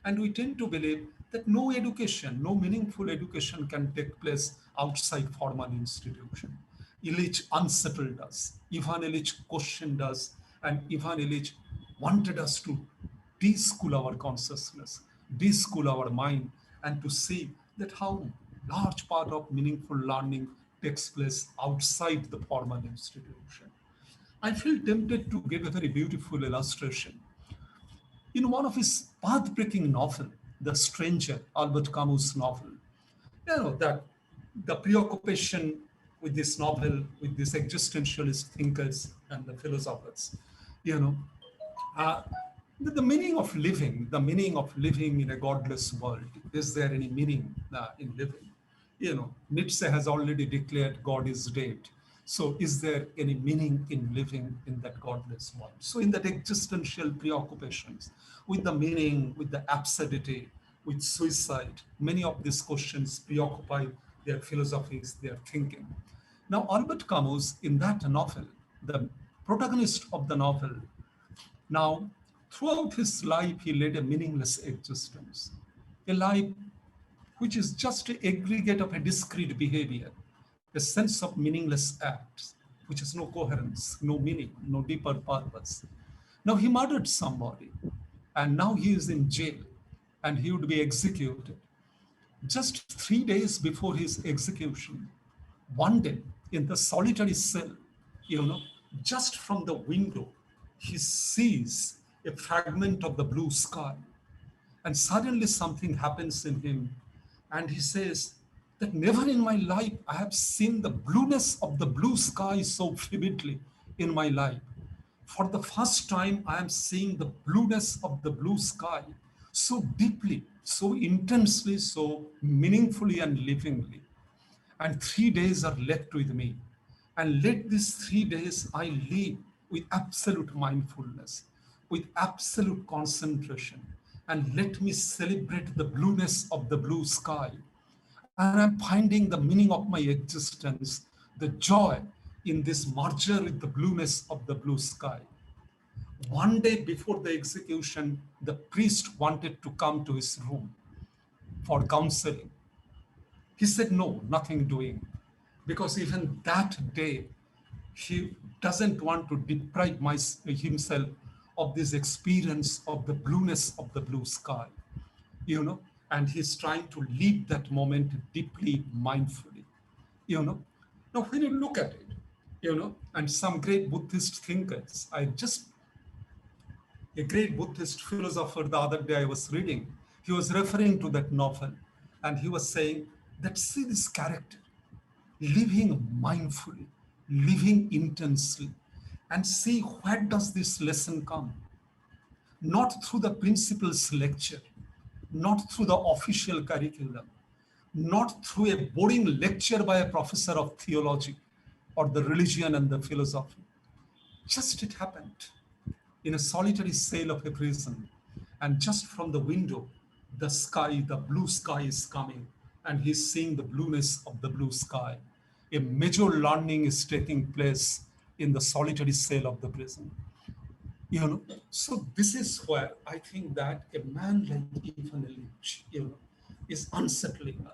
and we tend to believe that no education, no meaningful education can take place outside formal institution. Illich unsettled us. Ivan Illich questioned us, and Ivan Illich wanted us to de-school our consciousness, de-school our mind, and to see that how large part of meaningful learning takes place outside the formal institution. I feel tempted to give a very beautiful illustration. In one of his path-breaking novel, The Stranger, Albert Camus' novel, that the preoccupation with this novel, with these existentialist thinkers and the philosophers, you know, uh, the meaning of living in a godless world. Is there any meaning in living? Nietzsche has already declared God is dead. So is there any meaning in living in that godless world? So in that existential preoccupations with the meaning, with the absurdity, with suicide, many of these questions preoccupy their philosophies, their thinking. Now, Albert Camus, in that novel, the protagonist of the novel, now, throughout his life, he led a meaningless existence, a life which is just an aggregate of a discrete behavior, a sense of meaningless acts, which has no coherence, no meaning, no deeper purpose. Now, he murdered somebody, and now he is in jail, and he would be executed. Just 3 days before his execution, one day in the solitary cell, you know, just from the window, he sees a fragment of the blue sky. And suddenly something happens in him. And he says that never in my life I have seen the blueness of the blue sky so vividly in my life. For the first time, I am seeing the blueness of the blue sky so deeply, so intensely, so meaningfully and livingly. And 3 days are left with me. And let these 3 days I live with absolute mindfulness, with absolute concentration. And let me celebrate the blueness of the blue sky. And I'm finding the meaning of my existence, the joy in this merger with the blueness of the blue sky. One day before the execution, the priest wanted to come to his room for counseling. He said, no, nothing doing. Because even that day, he doesn't want to deprive himself of this experience of the blueness of the blue sky, and he's trying to live that moment deeply mindfully, you know. Now, when you look at it, and some great Buddhist thinkers, a great Buddhist philosopher the other day I was reading, he was referring to that novel, and he was saying that see this character, living mindfully, living intensely, and see where does this lesson come? Not through the principal's lecture, not through the official curriculum, not through a boring lecture by a professor of theology or the religion and the philosophy. Just it happened in a solitary cell of a prison. And just from the window, the sky, the blue sky is coming, and he's seeing the blueness of the blue sky. A major learning is taking place in the solitary cell of the prison. So this is where I think that a man like Ivan Illich, is unsettling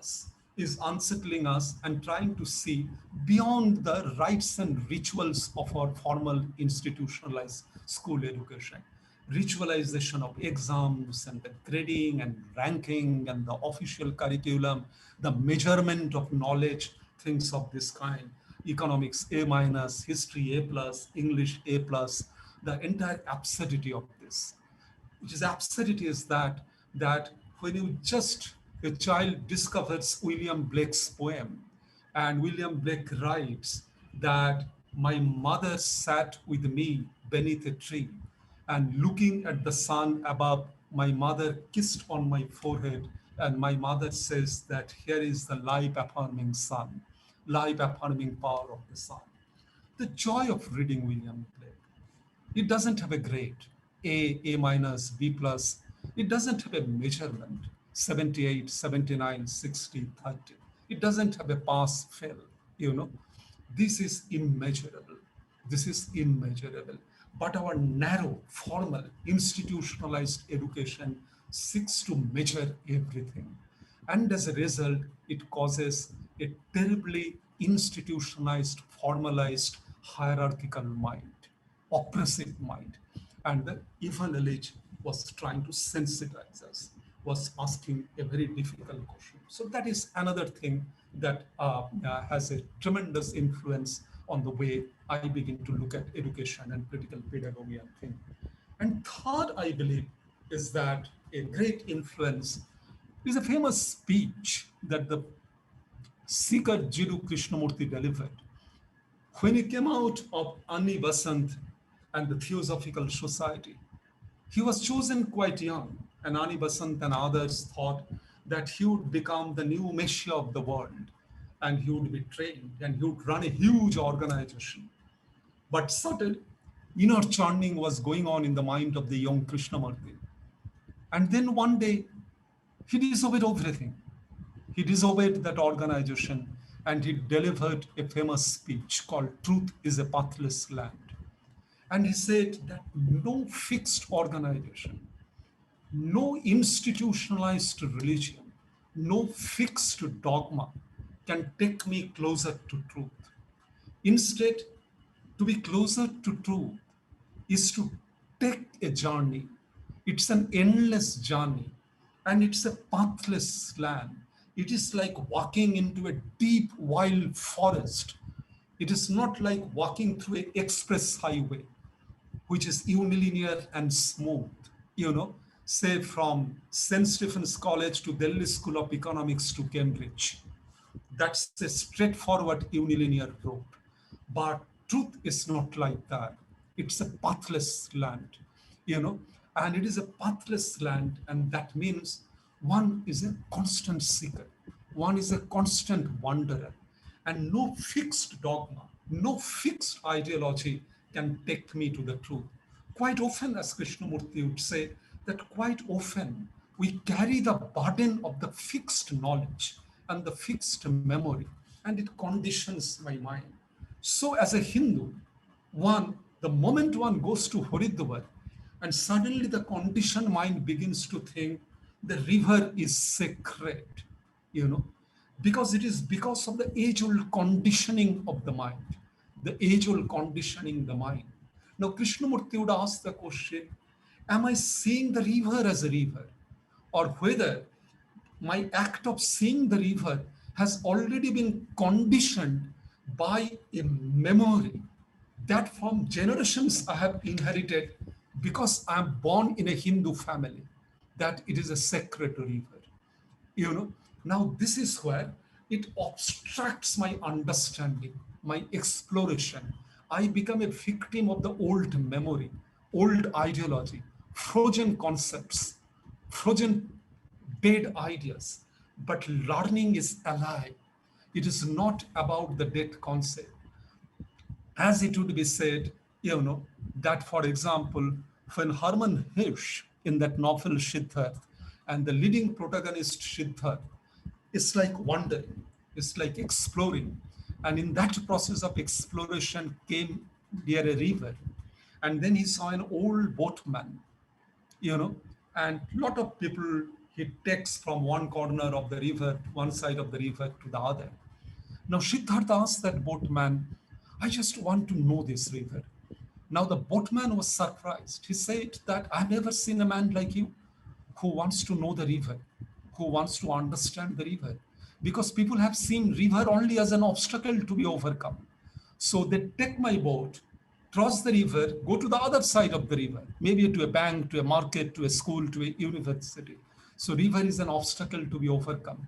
us and trying to see beyond the rites and rituals of our formal institutionalized school education. Ritualization of exams and the grading and ranking and the official curriculum, the measurement of knowledge, things of this kind, economics A minus, history A plus, English A plus, the entire absurdity of this. Which is absurdity is that when a child discovers William Blake's poem, and William Blake writes that my mother sat with me beneath a tree, and looking at the sun above, my mother kissed on my forehead, and my mother says that here is the life-affirming sun, life-affirming power of the sun. The joy of reading William Blake. It doesn't have a grade, A minus, B plus. It doesn't have a measurement, 78, 79, 60, 30. It doesn't have a pass, fail, This is immeasurable. This is immeasurable. But our narrow, formal, institutionalized education seeks to measure everything. And as a result, it causes a terribly institutionalized, formalized, hierarchical mind, oppressive mind. And the Ivan Illich was trying to sensitize us, was asking a very difficult question. So that is another thing that has a tremendous influence on the way I begin to look at education and critical pedagogy and thing. And third, I believe, is that a great influence is a famous speech that the seeker Jiru Krishnamurti delivered when he came out of Ani Vasant and the Theosophical Society. He was chosen quite young, and Ani Basant and others thought that he would become the new Messiah of the world, and he would be trained, and he would run a huge organization. But subtle inner churning was going on in the mind of the young Krishnamurti. And then one day, he disobeyed everything. He disobeyed that organization, and he delivered a famous speech called Truth is a Pathless Land. And he said that no fixed organization, no institutionalized religion, no fixed dogma can take me closer to truth. Instead, to be closer to truth is to take a journey. It's an endless journey, and it's a pathless land. It is like walking into a deep wild forest. It is not like walking through an express highway, which is unilinear and smooth, say from St. Stephen's College to Delhi School of Economics to Cambridge. That's a straightforward unilinear road. But truth is not like that. It's a pathless land, and it is a pathless land, and that means one is a constant seeker, one is a constant wanderer, and no fixed dogma, no fixed ideology can take me to the truth. Quite often, as Krishnamurti would say, that quite often we carry the burden of the fixed knowledge and the fixed memory, and it conditions my mind. So as a Hindu, the moment one goes to Haridwar, and suddenly the conditioned mind begins to think the river is sacred, because it is because of the age-old conditioning of the mind, the age-old conditioning the mind. Now, Krishnamurti would ask the question, am I seeing the river as a river? Or whether my act of seeing the river has already been conditioned by a memory that from generations I have inherited because I am born in a Hindu family, that it is a sacred river. Now this is where it obstructs my understanding, my exploration. I become a victim of the old memory, old ideology, frozen concepts, frozen dead ideas. But learning is alive. It is not about the dead concept. As it would be said, that for example, when Hermann Hirsch in that novel Siddharth, and the leading protagonist Siddharth, it's like wandering, it's like exploring. And in that process of exploration came near a river. And then he saw an old boatman, and a lot of people he takes from one corner of the river, one side of the river to the other. Now Siddhartha asked that boatman, I just want to know this river. Now the boatman was surprised. He said that I've never seen a man like you who wants to know the river, who wants to understand the river. Because people have seen river only as an obstacle to be overcome. So they take my boat, cross the river, go to the other side of the river, maybe to a bank, to a market, to a school, to a university. So river is an obstacle to be overcome.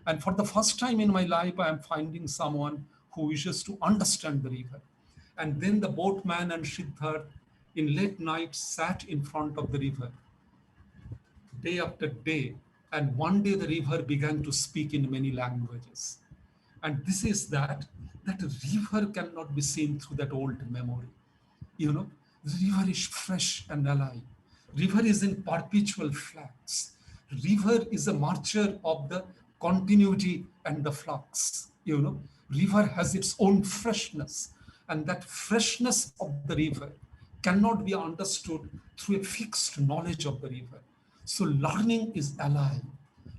And for the first time in my life, I am finding someone who wishes to understand the river. And then the boatman and Siddharth in late night sat in front of the river, day after day. And one day the river began to speak in many languages. And this is that river cannot be seen through that old memory. The river is fresh and alive. River is in perpetual flux. River is a marcher of the continuity and the flux. River has its own freshness. And that freshness of the river cannot be understood through a fixed knowledge of the river. So learning is alive.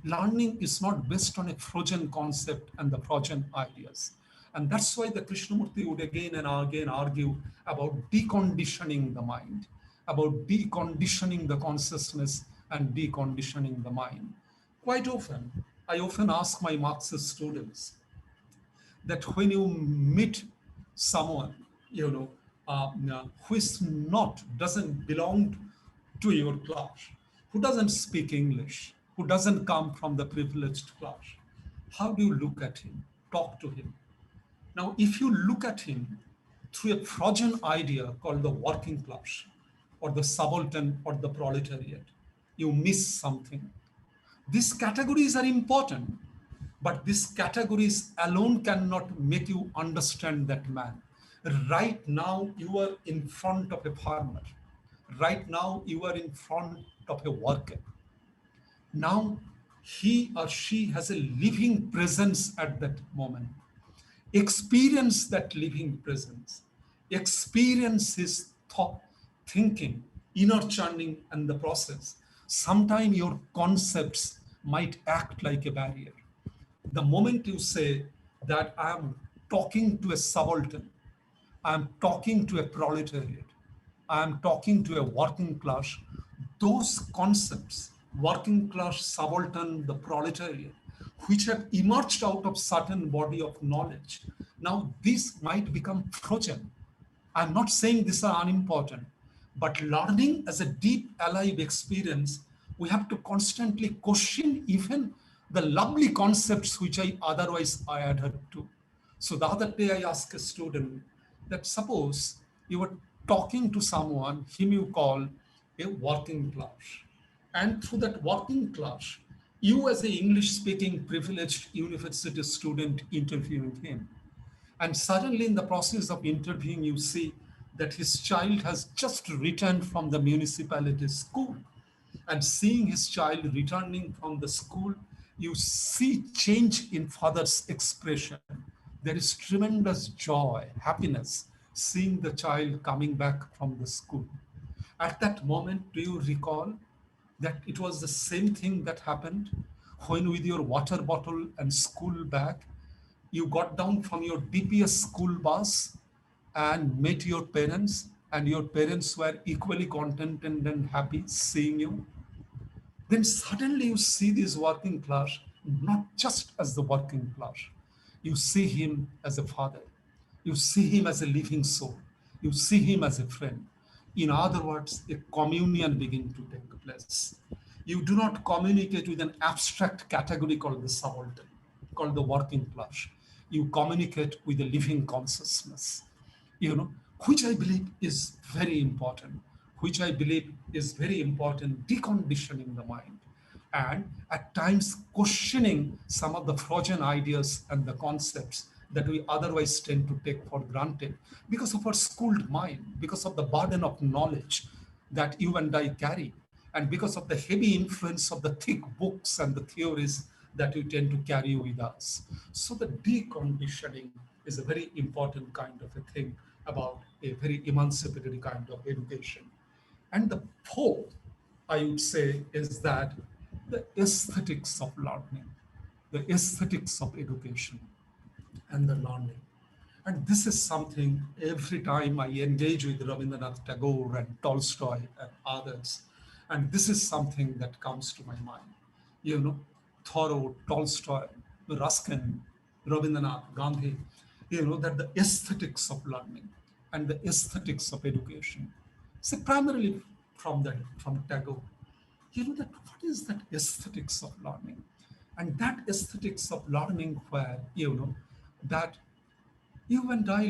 Learning is not based on a frozen concept and the frozen ideas. And that's why the Krishnamurti would again and again argue about deconditioning the mind, about deconditioning the consciousness and deconditioning the mind. Quite often, I often ask my Marxist students that when you meet someone, who is not, doesn't belong to your class, who doesn't speak English, who doesn't come from the privileged class, how do you look at him, talk to him? Now, if you look at him through a Freudian idea called the working class or the subaltern or the proletariat, you miss something. These categories are important, but these categories alone cannot make you understand that man. Right now, you are in front of a farmer. Right now, you are in front of a worker. Now, he or she has a living presence at that moment. Experience that living presence. Experience his thought, thinking, inner churning, and the process. Sometimes your concepts might act like a barrier. The moment you say that I am talking to a subaltern, I am talking to a proletariat, I am talking to a working class, those concepts, working class, subaltern, the proletariat, which have emerged out of certain body of knowledge, now this might become frozen. I'm not saying these are unimportant, but learning as a deep, alive experience, we have to constantly question even the lovely concepts which I otherwise I adhere to. So the other day I asked a student that suppose you were talking to someone whom you call a working class, and through that working class, you as a English speaking privileged university student interviewing him. And suddenly, in the process of interviewing, you see that his child has just returned from the municipality school. And seeing his child returning from the school, you see change in father's expression. There is tremendous joy, happiness, seeing the child coming back from the school. At that moment, do you recall that it was the same thing that happened when, with your water bottle and school bag, you got down from your J.P.S school bus and met your parents, and your parents were equally contented and happy seeing you? Then suddenly you see this working class not just as the working class. You see him as a father. You see him as a living soul. You see him as a friend. In other words, a communion begins to take place. You do not communicate with an abstract category called the subaltern, called the working class. You communicate with a living consciousness, which I believe is very important, deconditioning the mind. And at times questioning some of the Freudian ideas and the concepts that we otherwise tend to take for granted because of our schooled mind, because of the burden of knowledge that you and I carry, and because of the heavy influence of the thick books and the theories that we tend to carry with us. So the deconditioning is a very important kind of a thing about a very emancipatory kind of education. And the fourth, I would say, is that the aesthetics of learning, the aesthetics of education and the learning. And this is something every time I engage with Rabindranath Tagore and Tolstoy and others, and this is something that comes to my mind. Thoreau, Tolstoy, Ruskin, Rabindranath, Gandhi, that the aesthetics of learning and the aesthetics of education. So primarily from Tagore, that what is that aesthetics of learning? And that aesthetics of learning where, that you and I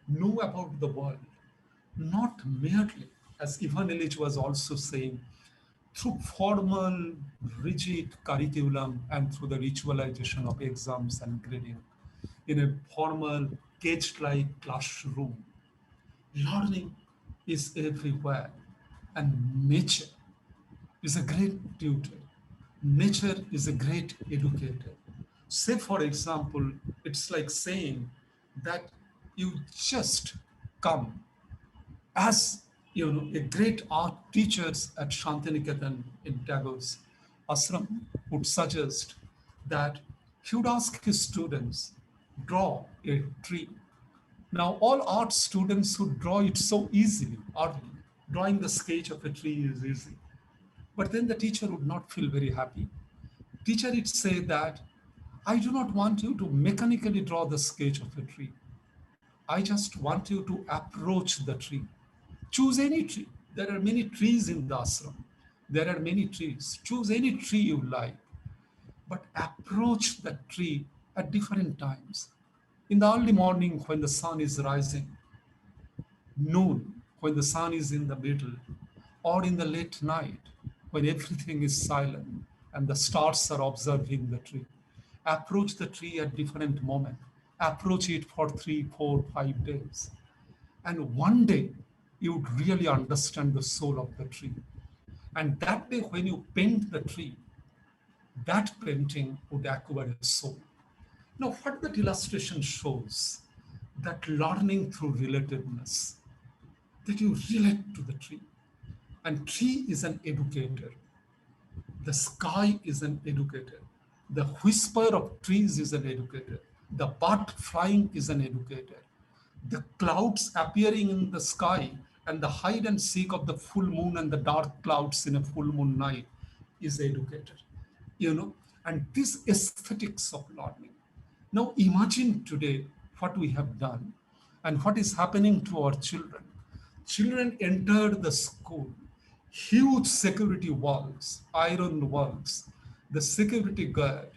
know about the world, not merely, as Ivan Illich was also saying, through formal, rigid curriculum and through the ritualization of exams and grading, in a formal, caged-like classroom. Learning is everywhere, and nature is a great tutor. Nature is a great educator. Say, for example, it's like saying that you just come as a great art teachers at Shantiniketan in Tagore's ashram would suggest that he would ask his students, draw a tree. Now, all art students would draw it so easily, early. Drawing the sketch of a tree is easy. But then the teacher would not feel very happy. Teacher would say that, I do not want you to mechanically draw the sketch of a tree. I just want you to approach the tree. Choose any tree. There are many trees in the ashram. There are many trees. Choose any tree you like, but approach that tree at different times. In the early morning when the sun is rising, noon when the sun is in the middle, or in the late night when everything is silent and the stars are observing the tree. Approach the tree at different moments. Approach it for 3, 4, 5 days. And one day you would really understand the soul of the tree. And that day when you paint the tree, that painting would acquire a soul. Now, what that illustration shows, that learning through relativeness, that you relate to the tree. And tree is an educator. The sky is an educator. The whisper of trees is an educator. The bird flying is an educator. The clouds appearing in the sky and the hide and seek of the full moon and the dark clouds in a full moon night is educator. And this aesthetics of learning. Now imagine today what we have done and what is happening to our children. Children enter the school, huge security walls, iron walls, the security guard,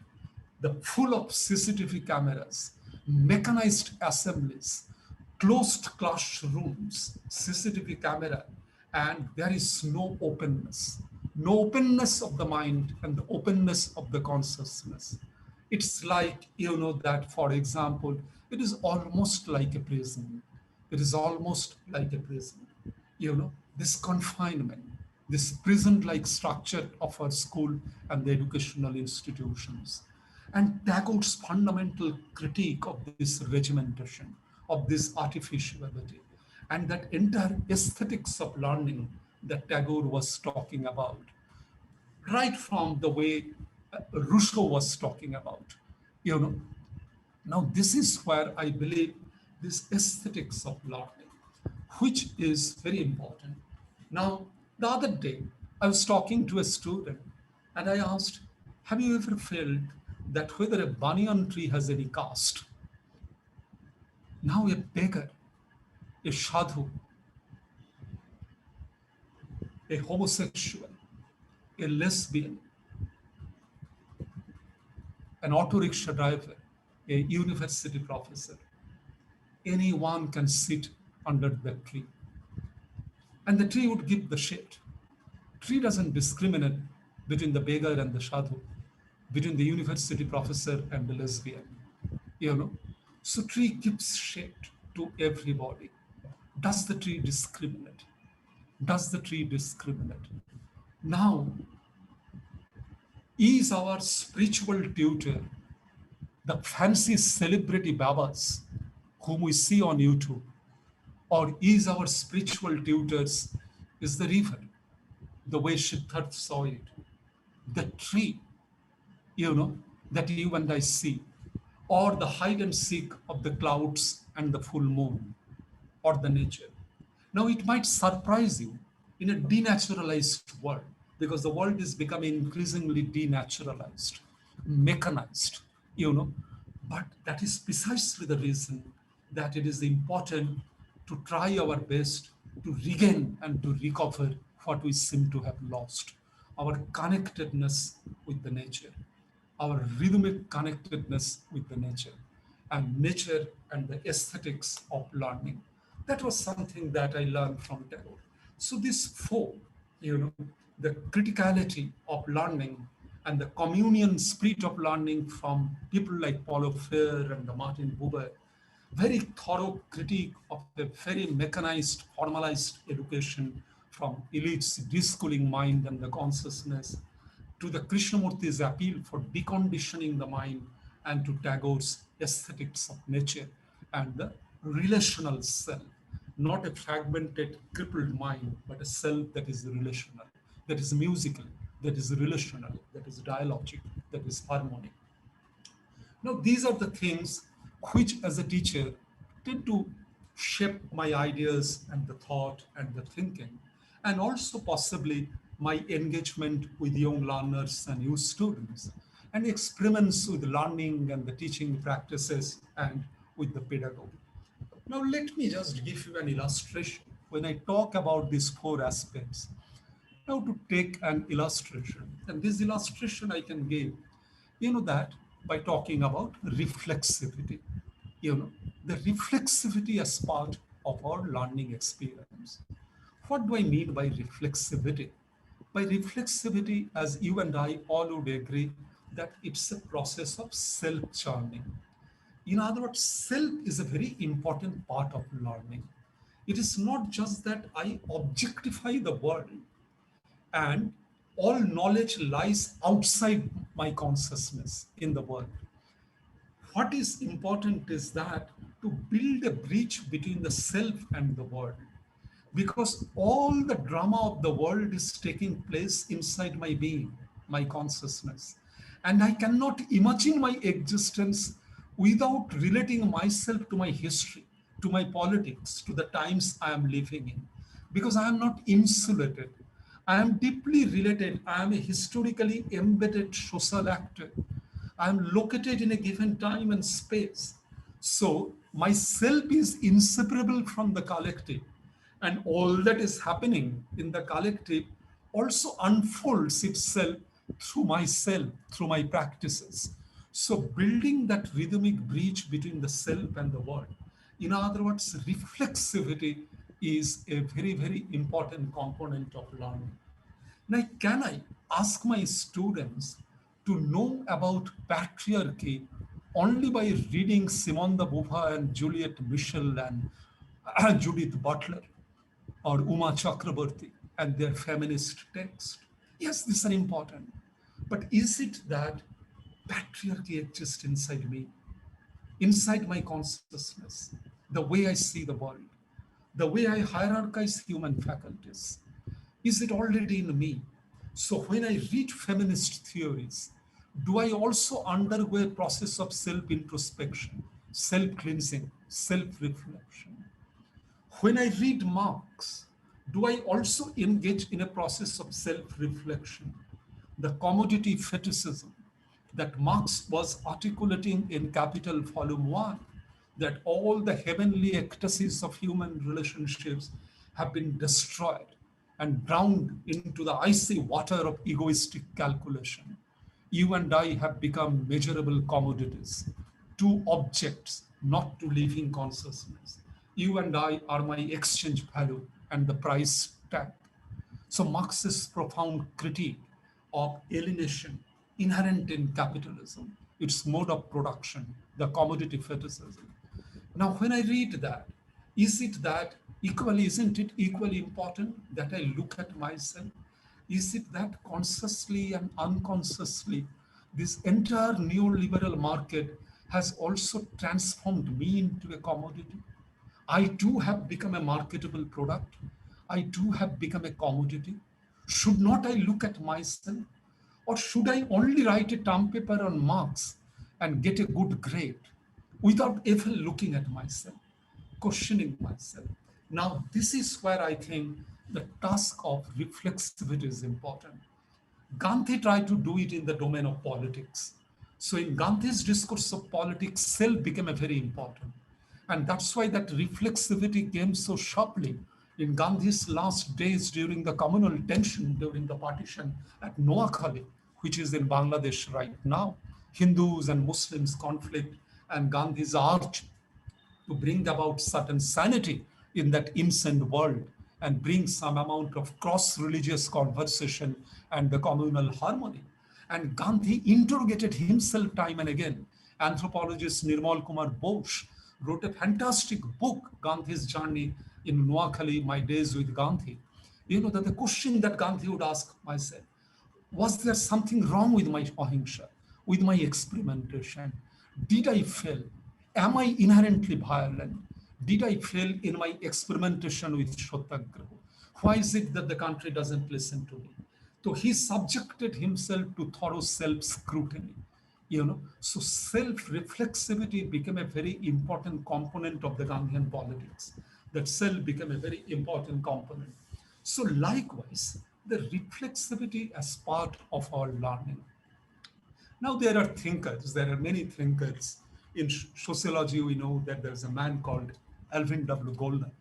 the full of CCTV cameras, mechanized assemblies, closed classrooms, CCTV camera, and there is no openness of the mind and the openness of the consciousness. It's like, that, for example, it is almost like a prison. It is almost like a prison. This confinement, this prison-like structure of our school and the educational institutions. And Tagore's fundamental critique of this regimentation, of this artificiality, and that entire aesthetics of learning that Tagore was talking about, right from the way Rousseau was talking about. Now this is where I believe this aesthetics of learning, which is very important. Now, the other day, I was talking to a student and I asked, have you ever felt that whether a banyan tree has any caste? Now a beggar, a sadhu, a homosexual, a lesbian, an auto rickshaw driver, a university professor, anyone can sit under the tree. And the tree would give the shade. Tree doesn't discriminate between the beggar and the sadhu, between the university professor and the lesbian. So tree gives shade to everybody. Does the tree discriminate? Does the tree discriminate? Now, is our spiritual tutor, the fancy celebrity babas whom we see on YouTube, or is our spiritual tutors is the river, the way Siddhartha saw it, the tree, that you and I see, or the hide and seek of the clouds and the full moon, or the nature. Now it might surprise you in a denaturalized world, because the world is becoming increasingly denaturalized, mechanized, but that is precisely the reason that it is important to try our best to regain and to recover what we seem to have lost, our connectedness with the nature, our rhythmic connectedness with the nature and the aesthetics of learning. That was something that I learned from Tagore. So this four, the criticality of learning and the communion spirit of learning from people like Paulo Freire and the Martin Buber, very thorough critique of a very mechanized, formalized education from elites' deschooling mind and the consciousness, to the Krishnamurti's appeal for deconditioning the mind, and to Tagore's aesthetics of nature and the relational self, not a fragmented, crippled mind, but a self that is relational, that is musical, that is relational, that is dialogic, that is harmonic. Now, these are the things which, as a teacher, tend to shape my ideas and the thought and the thinking, and also possibly my engagement with young learners and youth students, and experiments with learning and the teaching practices and with the pedagogy. Now, let me just give you an illustration. When I talk about these four aspects, now to take an illustration, and this illustration I can give, that by talking about reflexivity, the reflexivity as part of our learning experience. What do I mean by reflexivity? By reflexivity, as you and I all would agree, that it's a process of self-churning. In other words, self is a very important part of learning. It is not just that I objectify the world and all knowledge lies outside my consciousness in the world. What is important is that to build a bridge between the self and the world, because all the drama of the world is taking place inside my being, my consciousness. And I cannot imagine my existence without relating myself to my history, to my politics, to the times I am living in, because I am not insulated. I am deeply related. I am a historically embedded social actor. I am located in a given time and space. So my self is inseparable from the collective. And all that is happening in the collective also unfolds itself through myself, through my practices. So building that rhythmic bridge between the self and the world. In other words, reflexivity is a very, very important component of learning. Now, can I ask my students to know about patriarchy only by reading Simone de Beauvoir and Juliette Michel and Judith Butler or Uma Chakraborty and their feminist text? Yes, these are important. But is it that patriarchy exists inside me, inside my consciousness, the way I see the world, the way I hierarchize human faculties? Is it already in me? So when I read feminist theories, do I also undergo a process of self-introspection, self-cleansing, self-reflection? When I read Marx, do I also engage in a process of self-reflection? The commodity fetishism that Marx was articulating in Capital Volume 1, that all the heavenly ecstasies of human relationships have been destroyed and drowned into the icy water of egoistic calculation. You and I have become measurable commodities, two objects, not to living consciousness. You and I are my exchange value and the price tag. So Marx's profound critique of alienation inherent in capitalism, its mode of production, the commodity fetishism. Now, when I read that, isn't it equally important that I look at myself? Is it that consciously and unconsciously, this entire neoliberal market has also transformed me into a commodity? I too have become a marketable product. I too have become a commodity. Should not I look at myself? Or should I only write a term paper on Marx and get a good grade without ever looking at myself, questioning myself? Now, this is where I think the task of reflexivity is important. Gandhi tried to do it in the domain of politics. So in Gandhi's discourse of politics, self became a very important. And that's why that reflexivity came so sharply in Gandhi's last days during the communal tension during the partition at Noakhali, which is in Bangladesh right now. Hindus and Muslims conflict, and Gandhi's urge to bring about certain sanity in that insane world and bring some amount of cross-religious conversation and the communal harmony. And Gandhi interrogated himself time and again. Anthropologist Nirmal Kumar Bose wrote a fantastic book, Gandhi's Journey in Noakhali, My Days with Gandhi. You know, that the question that Gandhi would ask myself, was there something wrong with my ahimsa, with my experimentation? Did I fail? Am I inherently violent? Did I fail in my experimentation with Satyagraha? Why is it that the country doesn't listen to me? So he subjected himself to thorough self-scrutiny. So self-reflexivity became a very important component of the Gandhian politics. That self became a very important component. So likewise, the reflexivity as part of our learning. Now, there are thinkers, there are many thinkers. In sociology, we know that there's a man called Alvin W. Goldman,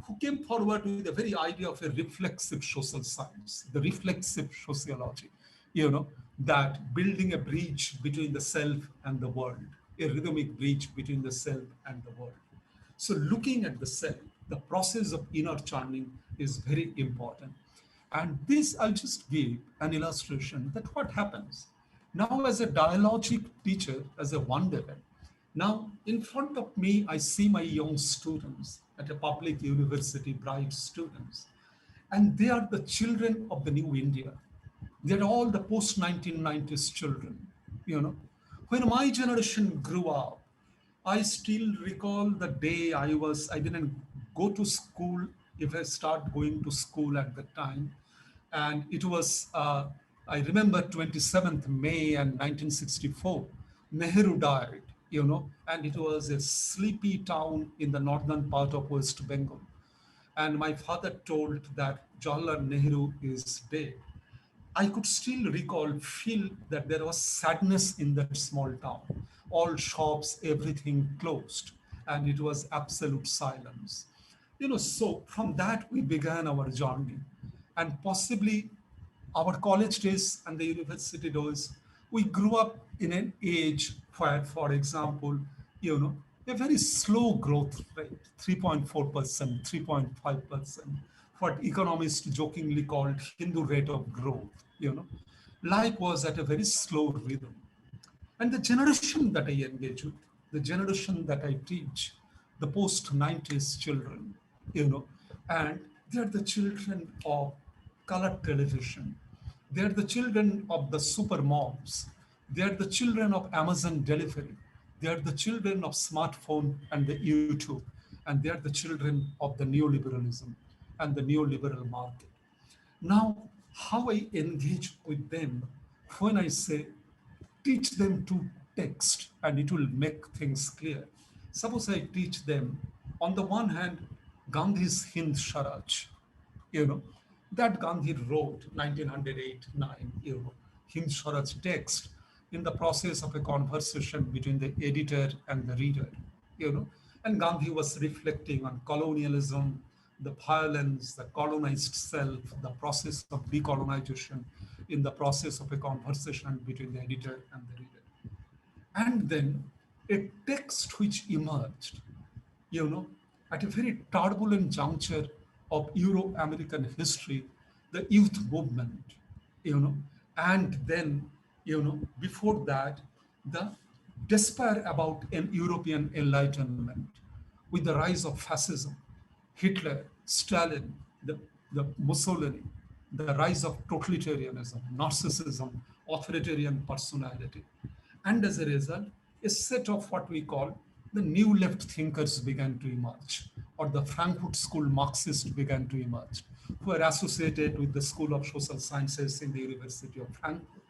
who came forward with the very idea of a reflexive social science, the reflexive sociology, that building a bridge between the self and the world, a rhythmic bridge between the self and the world. So, looking at the self, the process of inner churning is very important. And this, I'll just give an illustration that what happens. Now, as a dialogic teacher, as a wanderer, now in front of me, I see my young students at a public university, bright students, and they are the children of the new India. They're all the post 1990s children. You know, when my generation grew up, I still recall the day I didn't go to school if I start going to school at the time. And it was, I remember 27th May and 1964, Nehru died, and it was a sleepy town in the northern part of West Bengal. And my father told that Jawaharlal Nehru is dead. I could still feel that there was sadness in that small town. All shops, everything closed, and it was absolute silence. So from that we began our journey, and possibly our college days and the university days, we grew up in an age where, for example, a very slow growth rate, 3.4%, 3.5%, what economists jokingly called Hindu rate of growth, life was at a very slow rhythm. And the generation that I engage with, the generation that I teach, the post 90s children, and they're the children of color television. They're the children of the super moms. They're the children of Amazon delivery. They're the children of smartphone and the YouTube. And they're the children of the neoliberalism and the neoliberal market. Now, how I engage with them when I say teach them to text and it will make things clear. Suppose I teach them, on the one hand, Gandhi's Hind Swaraj, that Gandhi wrote 1908-9, Hind Swaraj text in the process of a conversation between the editor and the reader, and Gandhi was reflecting on colonialism, the violence, the colonized self, the process of decolonization in the process of a conversation between the editor and the reader. And then a text which emerged, you know, at a very turbulent juncture of Euro-American history, the youth movement, and then, before that, the despair about an European enlightenment with the rise of fascism, Hitler, Stalin, the Mussolini, the rise of totalitarianism, narcissism, authoritarian personality. And as a result, a set of what we call the new left thinkers began to emerge, or the Frankfurt School Marxists began to emerge, who are associated with the School of Social Sciences in the University of Frankfurt.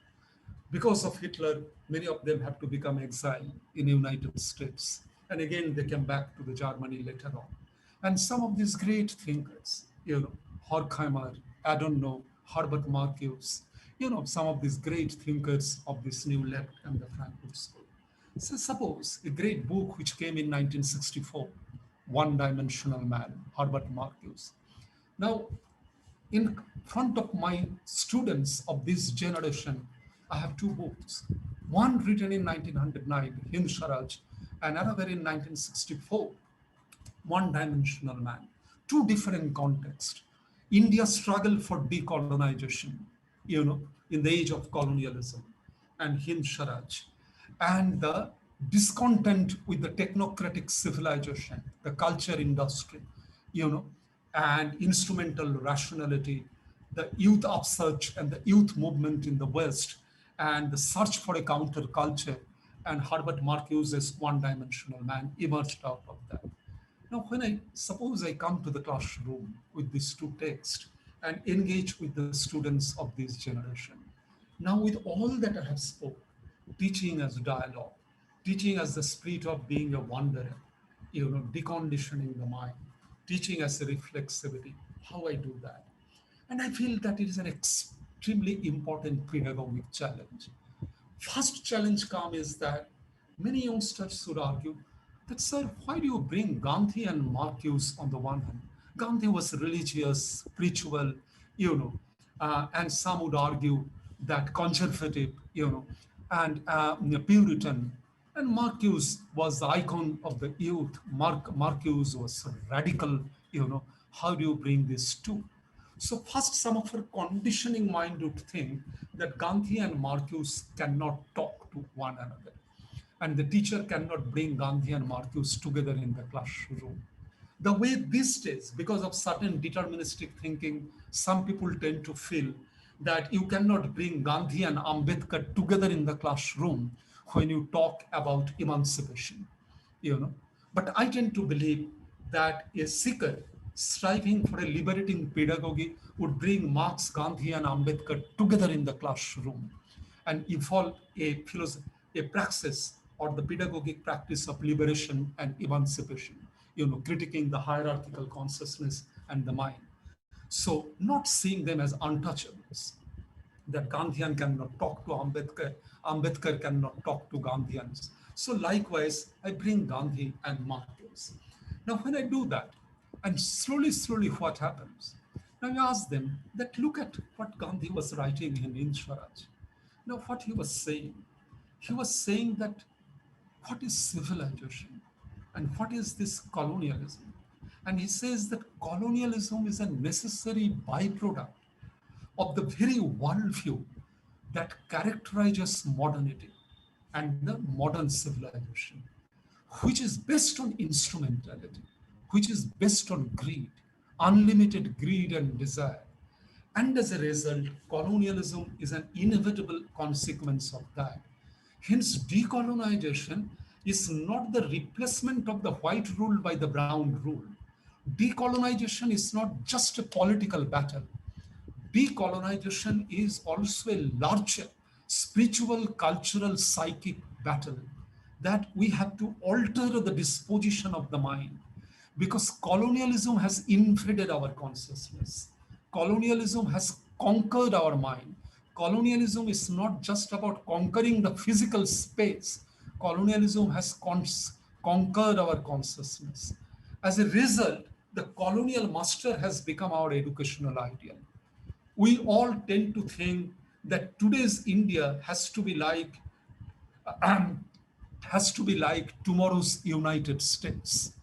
Because of Hitler, many of them have to become exiled in the United States. And again, they came back to the Germany later on. And some of these great thinkers, Horkheimer, Adorno, Herbert Marcuse, some of these great thinkers of this new left and the Frankfurt School. So suppose a great book which came in 1964, One-Dimensional Man, Herbert Marcuse. Now, in front of my students of this generation, I have two books. One written in 1909, Hind Swaraj, and another in 1964, One-Dimensional Man. Two different contexts. India's struggle for decolonization, in the age of colonialism, and Hind Swaraj, and the discontent with the technocratic civilization, the culture industry, and instrumental rationality, the youth upsurge and the youth movement in the West, and the search for a counterculture, and Herbert Marcuse's One-Dimensional Man emerged out of that. Now, when I suppose I come to the classroom with these two texts and engage with the students of this generation, now with all that I have spoke, teaching as dialogue, teaching as the spirit of being a wanderer, deconditioning the mind, teaching as a reflexivity, how I do that. And I feel that it is an extremely important pedagogic challenge. First challenge come is that many youngsters should argue that, sir, why do you bring Gandhi and Marcuse on the one hand? Gandhi was religious, spiritual, you know, and some would argue that conservative, and Puritan. And Marcuse was the icon of the youth. Marcuse was radical, How do you bring these two? So first, some of our conditioning mind would think that Gandhi and Marcuse cannot talk to one another. And the teacher cannot bring Gandhi and Marcuse together in the classroom. The way these days, because of certain deterministic thinking, some people tend to feel that you cannot bring Gandhi and Ambedkar together in the classroom when you talk about emancipation, you know. But I tend to believe that a seeker striving for a liberating pedagogy would bring Marx, Gandhi, and Ambedkar together in the classroom and evolve a praxis or the pedagogic practice of liberation and emancipation, critiquing the hierarchical consciousness and the mind. So, not seeing them as untouchables, that Gandhian cannot talk to Ambedkar, Ambedkar cannot talk to Gandhians. So likewise, I bring Gandhi and Marcuse. Now, when I do that, and slowly, what happens? Now I ask them that look at what Gandhi was writing in Hind Swaraj. Now, what he was saying that what is civilization and what is this colonialism? And he says that colonialism is a necessary byproduct of the very worldview that characterizes modernity and the modern civilization, which is based on instrumentality, which is based on greed, unlimited greed and desire. And as a result, colonialism is an inevitable consequence of that. Hence, decolonization is not the replacement of the white rule by the brown rule. Decolonization is not just a political battle. Decolonization is also a larger spiritual, cultural, psychic battle that we have to alter the disposition of the mind because colonialism has invaded our consciousness. Colonialism has conquered our mind. Colonialism is not just about conquering the physical space. Colonialism has conquered our consciousness. As a result, the colonial master has become our educational ideal. We all tend to think that today's India has to be like tomorrow's United States.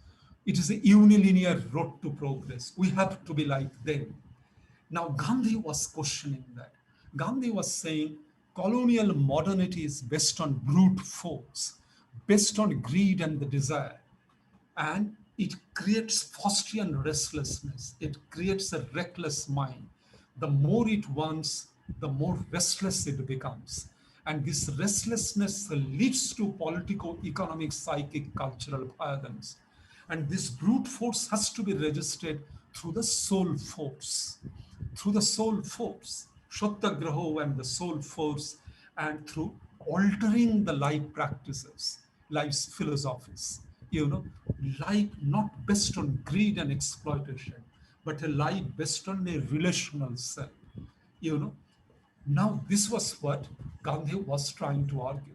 It is a unilinear road to progress. We have to be like them. Now, Gandhi was questioning that. Gandhi was saying colonial modernity is based on brute force, based on greed and the desire. And it creates Faustian restlessness. It creates a reckless mind. The more it wants, the more restless it becomes. And this restlessness leads to political, economic, psychic, cultural violence. And this brute force has to be registered through the soul force, Satyagraha and the soul force, and through altering the life practices, life's philosophies, life not based on greed and exploitation, but a life based on a relational self, you know. Now, this was what Gandhi was trying to argue.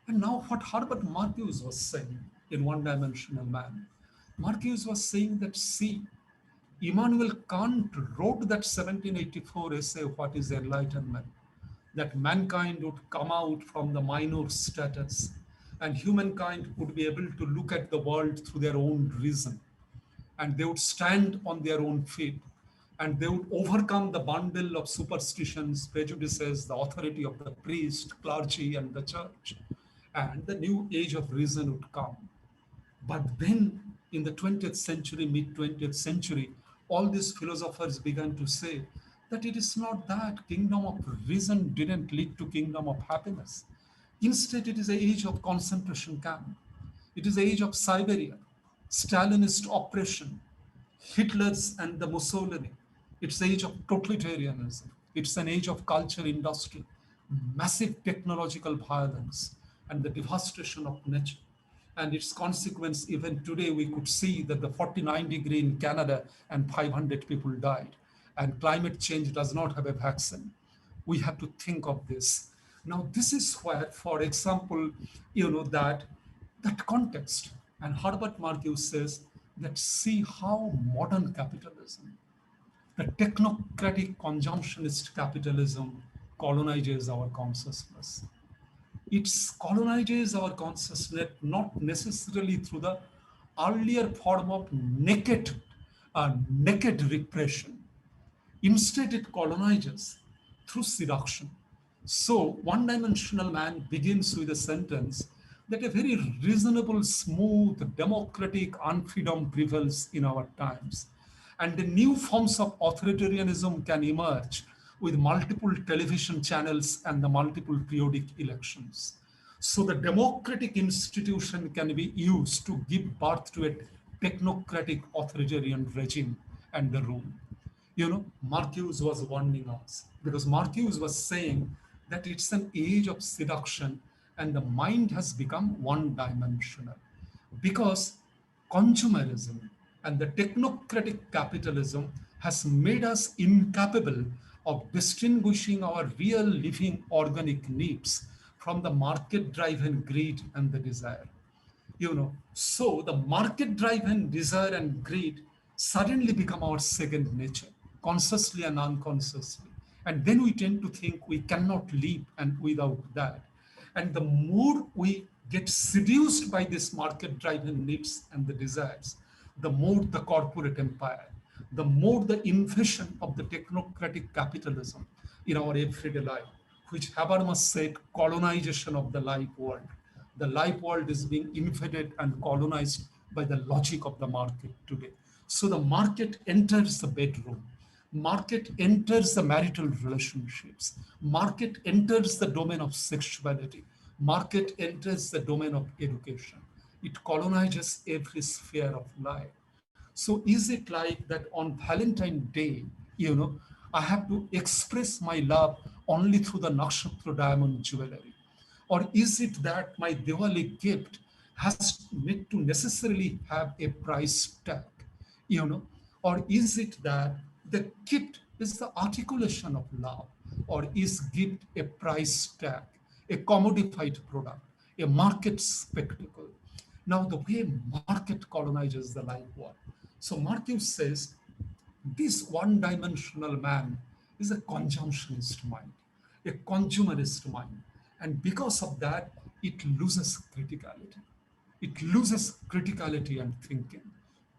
And now, what Herbert Marcuse was saying in One Dimensional Man, Marcuse was saying that, see, Immanuel Kant wrote that 1784 essay, What is Enlightenment? That mankind would come out from the minor status and humankind would be able to look at the world through their own reason and they would stand on their own feet and they would overcome the bundle of superstitions, prejudices, the authority of the priest, clergy, and the church. And the new age of reason would come. But then in the 20th century, mid 20th century, all these philosophers began to say that it is not that kingdom of reason didn't lead to kingdom of happiness. Instead, it is an age of concentration camp. It is the age of Siberia, Stalinist oppression, Hitler's and the Mussolini. It's the age of totalitarianism. It's an age of culture industry, massive technological violence, and the devastation of nature. And its consequence, even today, we could see that the 49 degree in Canada and 500 people died. and climate change does not have a vaccine. We have to think of this. Now, this is where, for example, that context, and Herbert Marcuse says that see how modern capitalism, the technocratic consumptionist capitalism, colonizes our consciousness. It colonizes our consciousness not necessarily through the earlier form of naked repression. Instead, it colonizes through seduction. So, one dimensional man begins with a sentence that a very reasonable, smooth, democratic unfreedom prevails in our times. And the new forms of authoritarianism can emerge with multiple television channels and the multiple periodic elections. So the democratic institution can be used to give birth to a technocratic authoritarian regime and the rule. Marcuse was warning us because Marcuse was saying that it's an age of seduction and the mind has become one dimensional because consumerism and the technocratic capitalism has made us incapable of distinguishing our real living organic needs from the market driven greed and the desire. So the market driven desire and greed suddenly become our second nature, consciously and unconsciously. And then we tend to think we cannot live and without that. And the more we get seduced by this market driven needs and the desires, the more the corporate empire, the more the invasion of the technocratic capitalism in our everyday life, which Habermas said colonization of the life world. The life world is being invaded and colonized by the logic of the market today. So the market enters the bedroom. Market enters the marital relationships. Market enters the domain of sexuality. Market enters the domain of education. It colonizes every sphere of life. So is it like that on Valentine's Day, I have to express my love only through the nakshatra diamond jewelry? Or is it that my Diwali gift has need to necessarily have a price tag? Or is it that the gift is the articulation of love? Or is gift a price tag, a commodified product, a market spectacle? Now, the way market colonizes the life world. So Marcuse says this one-dimensional man is a consumptionist mind, a consumerist mind. And because of that, it loses criticality. It loses criticality and thinking,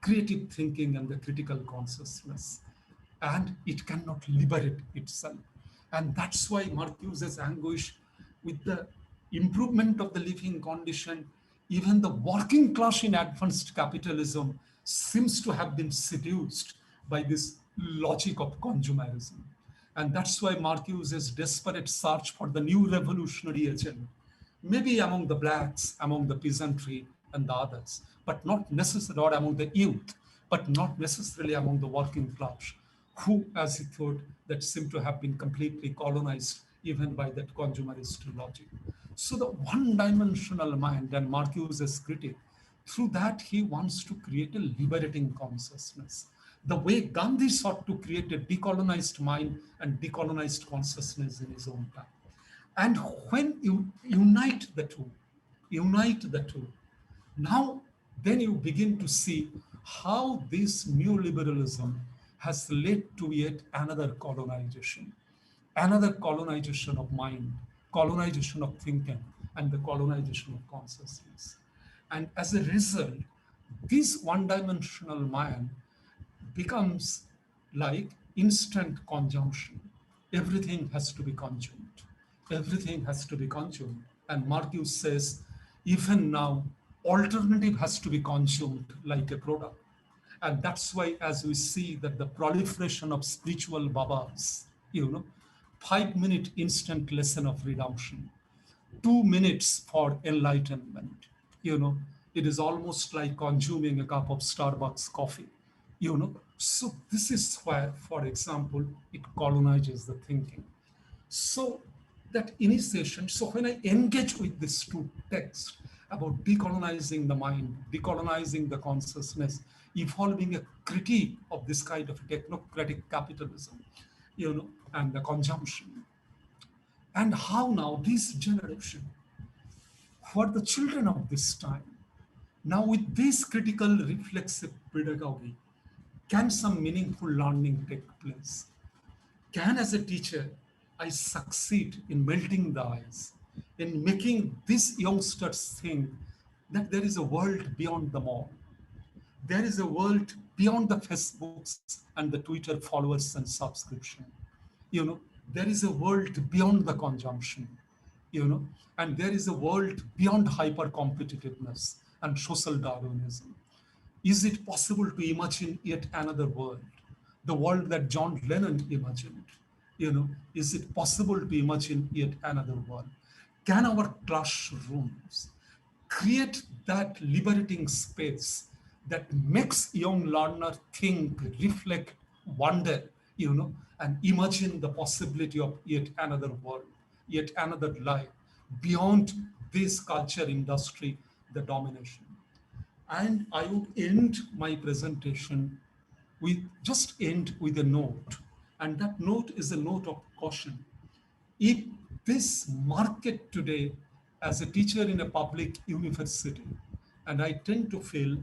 creative thinking and the critical consciousness. And it cannot liberate itself. And that's why Marcuse's anguish with the improvement of the living condition, even the working class in advanced capitalism seems to have been seduced by this logic of consumerism. And that's why Marcuse's desperate search for the new revolutionary agent, maybe among the blacks, among the peasantry and the others, but not necessarily, or among the youth, but not necessarily among the working class, who, as he thought, that seemed to have been completely colonized even by that consumerist logic. So the one-dimensional mind, and Marcuse's critic, through that he wants to create a liberating consciousness. The way Gandhi sought to create a decolonized mind and decolonized consciousness in his own time. And when you unite the two, now then you begin to see how this neoliberalism has led to yet another colonization of mind, colonization of thinking, and the colonization of consciousness. And as a result, this one-dimensional mind becomes like instant consumption. Everything has to be consumed. Everything has to be consumed. And Marcuse says, even now, alternative has to be consumed like a product. And that's why, as we see that the proliferation of spiritual babas, 5-minute instant lesson of redemption, 2 minutes for enlightenment, it is almost like consuming a cup of Starbucks coffee, So this is where, for example, it colonizes the thinking. So that initiation, so when I engage with these two texts about decolonizing the mind, decolonizing the consciousness, evolving a critique of this kind of technocratic capitalism, and the consumption. And how now this generation, who are the children of this time, now with this critical reflexive pedagogy, can some meaningful learning take place? Can, as a teacher, I succeed in melting the ice, in making these youngsters think that there is a world beyond the mall? There is a world beyond the Facebooks and the Twitter followers and subscription. There is a world beyond the consumption, and there is a world beyond hyper competitiveness and social Darwinism. Is it possible to imagine yet another world? The world that John Lennon imagined. Is it possible to imagine yet another world? Can our classrooms create that liberating space that makes young learner think, reflect, wonder, and imagine the possibility of yet another world, yet another life beyond this culture industry, the domination? And I would end my presentation with a note. And that note is a note of caution. If this market today, as a teacher in a public university, and I tend to feel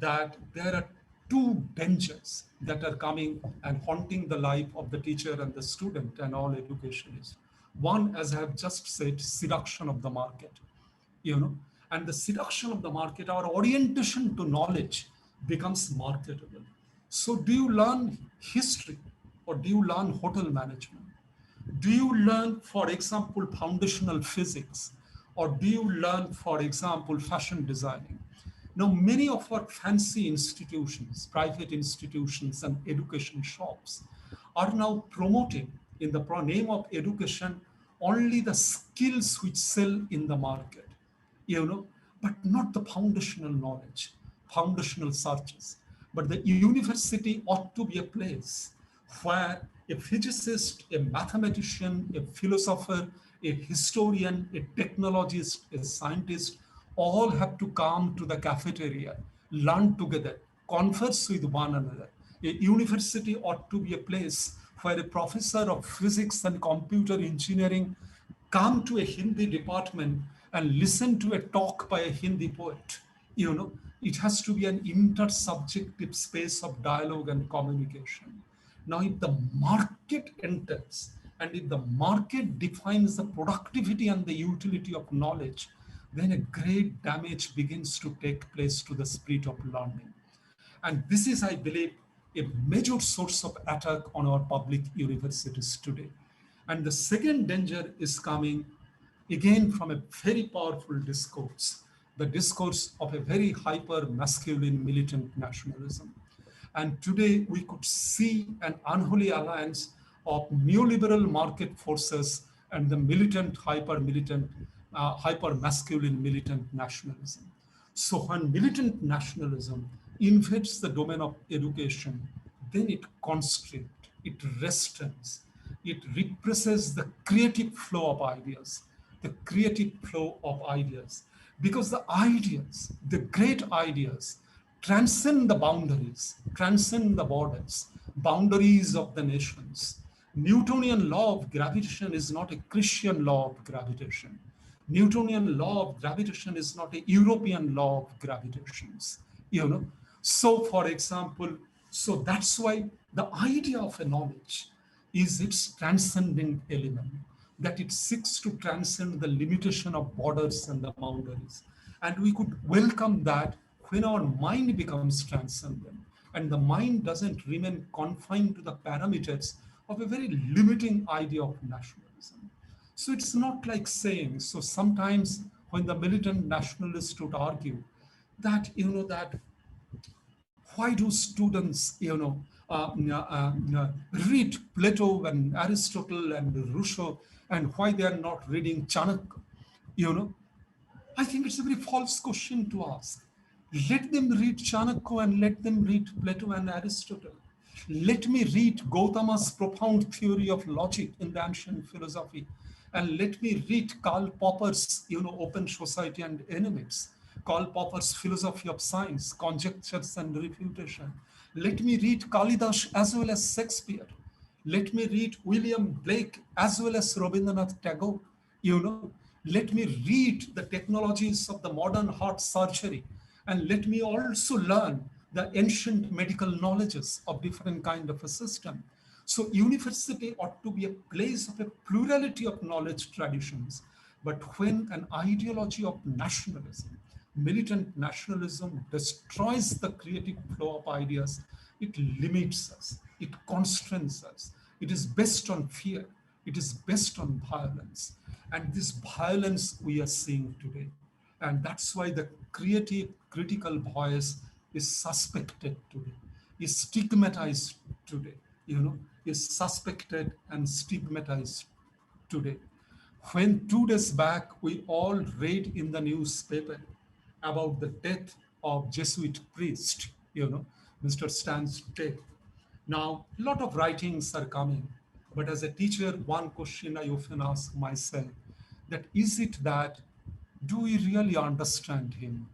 that there are two dangers that are coming and haunting the life of the teacher and the student and all educationists. One, as I have just said, seduction of the market, and the seduction of the market, our orientation to knowledge becomes marketable. So do you learn history or do you learn hotel management? Do you learn, for example, foundational physics, or do you learn, for example, fashion designing? Now, many of our fancy institutions, private institutions and education shops are now promoting in the name of education only the skills which sell in the market, but not the foundational knowledge, foundational searches. But the university ought to be a place where a physicist, a mathematician, a philosopher, a historian, a technologist, a scientist, all have to come to the cafeteria, learn together, converse with one another. A university ought to be a place where a professor of physics and computer engineering come to a Hindi department and listen to a talk by a Hindi poet. It has to be an intersubjective space of dialogue and communication. Now, if the market enters and if the market defines the productivity and the utility of knowledge, then a great damage begins to take place to the spirit of learning. And this is, I believe, a major source of attack on our public universities today. And the second danger is coming again from a very powerful discourse, the discourse of a very hyper masculine militant nationalism. And today we could see an unholy alliance of neoliberal market forces and the militant, hyper masculine militant nationalism. So when militant nationalism invades the domain of education, then it constricts, it restrains, it represses the creative flow of ideas, because the ideas, the great ideas, transcend the boundaries, transcend the boundaries of the nations. Newtonian law of gravitation is not a Christian law of gravitation. Newtonian law of gravitation is not a European law of gravitations, So for example, so that's why the idea of a knowledge is its transcending element, that it seeks to transcend the limitation of borders and the boundaries. And we could welcome that when our mind becomes transcendent and the mind doesn't remain confined to the parameters of a very limiting idea of nationalism. So it's not like saying, so sometimes when the militant nationalists would argue that, that why do students, read Plato and Aristotle and Rousseau, and why they are not reading Chanakya? I think it's a very false question to ask. Let them read Chanakya and let them read Plato and Aristotle. Let me read Gautama's profound theory of logic in the ancient philosophy, and let me read Karl Popper's, Open Society and Enemies. Karl Popper's Philosophy of Science, Conjectures and Refutation. Let me read Kalidas as well as Shakespeare. Let me read William Blake as well as Rabindranath Tagore. Let me read the technologies of the modern heart surgery, and let me also learn the ancient medical knowledges of different kind of a system. So university ought to be a place of a plurality of knowledge traditions. But when an ideology of nationalism, militant nationalism destroys the creative flow of ideas, it limits us, it constrains us. It is based on fear, it is based on violence. And this violence we are seeing today. And that's why the creative, critical voice is suspected today, is stigmatized today, is suspected and stigmatized today. When 2 days back, we all read in the newspaper about the death of Jesuit priest, Mr. Stan's death. Now, a lot of writings are coming, but as a teacher, one question I often ask myself, that is it that, do we really understand him?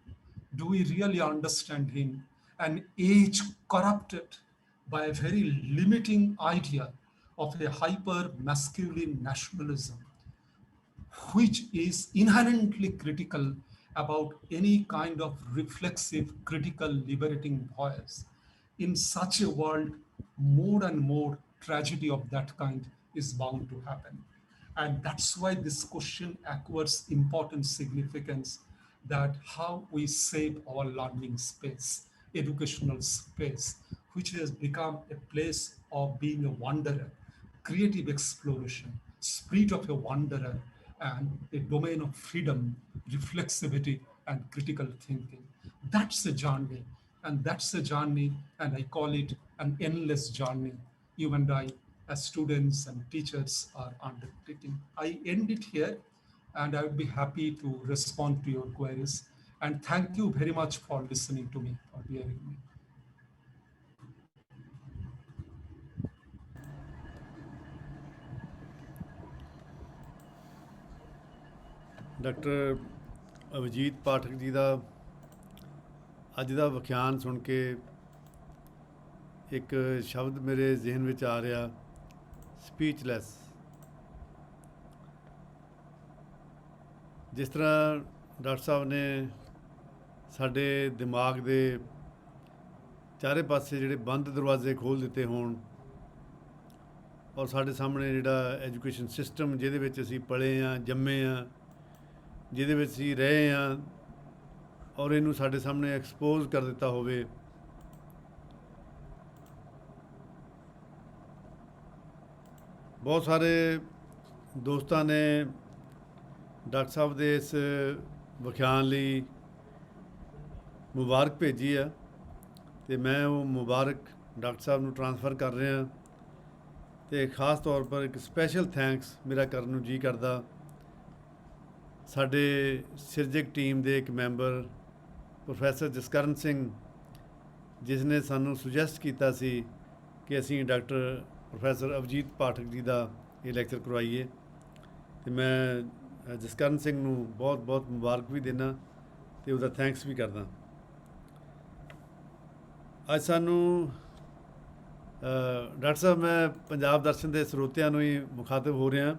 Do we really understand him? An age corrupted by a very limiting idea of a hyper masculine nationalism, which is inherently critical about any kind of reflexive, critical, liberating voice. In such a world, more and more tragedy of that kind is bound to happen. And that's why this question acquires important significance, that how we shape our learning space, educational space, which has become a place of being a wanderer, creative exploration, spirit of a wanderer, and a domain of freedom, reflexivity, and critical thinking. That's a journey, and that's a journey, and I call it an endless journey. You and I, as students and teachers, are undertaking. I end it here, and I would be happy to respond to your queries. And thank you very much for listening to me, for hearing me. Doctor Avijit Pathak ji ਦਾ ਅੱਜ ਦਾ ਵਿਖਿਆਨ ਸੁਣ ਕੇ ਇੱਕ ਸ਼ਬਦ ਮੇਰੇ ਜ਼ਿਹਨ ਵਿੱਚ ਆ ਰਿਹਾ, speechless. ਜਿਸ ਤਰ੍ਹਾਂ ਡਾਕਟਰ ਸਾਹਿਬ ਨੇ ਸਾਡੇ ਦਿਮਾਗ ਦੇ ਚਾਰੇ ਪਾਸੇ ਜਿਹੜੇ ਬੰਦ ਦਰਵਾਜ਼ੇ ਖੋਲ੍ਹ ਦਿੱਤੇ ਹੋਣ, ਔਰ ਸਾਡੇ ਸਾਹਮਣੇ ਜਿਹੜਾ ਐਜੂਕੇਸ਼ਨ ਸਿਸਟਮ ਜਿਹਦੇ ਵਿੱਚ ਅਸੀਂ ਪਲੇ ਹਾਂ, ਜੰਮੇ ਹਾਂ, ਜਿਹਦੇ ਵਿੱਚ ਅਸੀਂ ਰਹੇ ਹਾਂ, ਔਰ ਇਹਨੂੰ ਸਾਡੇ ਸਾਹਮਣੇ ਐਕਸਪੋਜ਼ ਕਰ ਦਿੱਤਾ ਹੋਵੇ, ਬਹੁਤ ਸਾਰੇ ਦੋਸਤਾਂ ਨੇ ਡਾਕਟਰ ਸਾਹਿਬ ਦੇ ਇਸ ਵਿਖਿਆਨ ਲਈ ਮੁਬਾਰਕ ਭੇਜੀ ਆ, ਅਤੇ ਮੈਂ ਉਹ ਮੁਬਾਰਕ ਡਾਕਟਰ ਸਾਹਿਬ ਨੂੰ ਟ੍ਰਾਂਸਫਰ ਕਰ ਰਿਹਾ। ਅਤੇ ਖਾਸ ਤੌਰ ਪਰ ਇੱਕ ਸਪੈਸ਼ਲ ਥੈਂਕਸ ਮੇਰਾ ਕਰਨ ਨੂੰ ਜੀ ਕਰਦਾ ਸਾਡੇ ਸਿਰਜਕ ਟੀਮ ਦੇ ਇੱਕ ਮੈਂਬਰ ਪ੍ਰੋਫੈਸਰ ਜਸਕਰਨ ਸਿੰਘ, ਜਿਸ ਨੇ ਸਾਨੂੰ ਸੁਜੈਸਟ ਕੀਤਾ ਸੀ ਕਿ ਅਸੀਂ ਡਾਕਟਰ ਪ੍ਰੋਫੈਸਰ ਅਵਿਜੀਤ ਪਾਠਕ ਜੀ ਦਾ ਇਹ ਲੈਕਚਰ ਕਰਵਾਈਏ। ਅਤੇ ਮੈਂ ਜਸਕਰਨ ਸਿੰਘ ਨੂੰ ਬਹੁਤ ਬਹੁਤ ਮੁਬਾਰਕ ਵੀ ਦਿੰਦਾ ਅਤੇ ਉਹਦਾ ਥੈਂਕਸ ਵੀ ਕਰਦਾ। ਅੱਜ ਸਾਨੂੰ ਡਾਕਟਰ ਸਾਹਿਬ, ਮੈਂ ਪੰਜਾਬ ਦਰਸ਼ਨ ਦੇ ਸਰੋਤਿਆਂ ਨੂੰ ਹੀ ਮੁਖਾਤਬ ਹੋ ਰਿਹਾ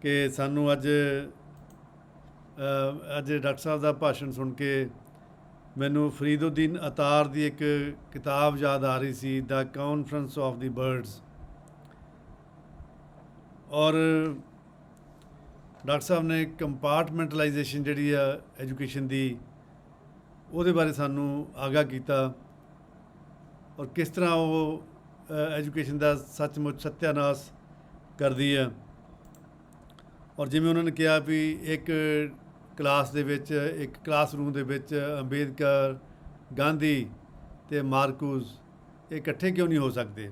ਕਿ ਸਾਨੂੰ ਅੱਜ ਡਾਕਟਰ ਸਾਹਿਬ ਦਾ ਭਾਸ਼ਣ ਸੁਣ ਕੇ ਮੈਨੂੰ ਫਰੀਦੁੱਦੀਨ ਅਤਾਰ ਦੀ ਇੱਕ ਕਿਤਾਬ ਯਾਦ ਆ ਰਹੀ ਸੀ, ਦ ਕਾਨਫਰੰਸ ਆਫ ਦੀ ਬਰਡਸ। ਔਰ ਡਾਕਟਰ ਸਾਹਿਬ ਨੇ ਕੰਪਾਰਟਮੈਂਟਲਾਈਜੇਸ਼ਨ ਜਿਹੜੀ ਆ ਐਜੂਕੇਸ਼ਨ ਦੀ, ਉਹਦੇ ਬਾਰੇ ਸਾਨੂੰ ਆਗਾਹ ਕੀਤਾ, ਔਰ ਕਿਸ ਤਰ੍ਹਾਂ ਉਹ ਐਜੂਕੇਸ਼ਨ ਦਾ ਸੱਚਮੁੱਚ ਸੱਤਿਆਨਾਸ਼ ਕਰਦੀ ਆ। ਔਰ ਜਿਵੇਂ ਉਹਨਾਂ ਨੇ ਕਿਹਾ ਵੀ ਇੱਕ ਕਲਾਸ ਦੇ ਵਿੱਚ, ਇੱਕ ਕਲਾਸਰੂਮ ਦੇ ਵਿੱਚ ਅੰਬੇਦਕਰ, ਗਾਂਧੀ ਅਤੇ ਮਾਰਕੂਸ ਇਹ ਇਕੱਠੇ ਕਿਉਂ ਨਹੀਂ ਹੋ ਸਕਦੇ।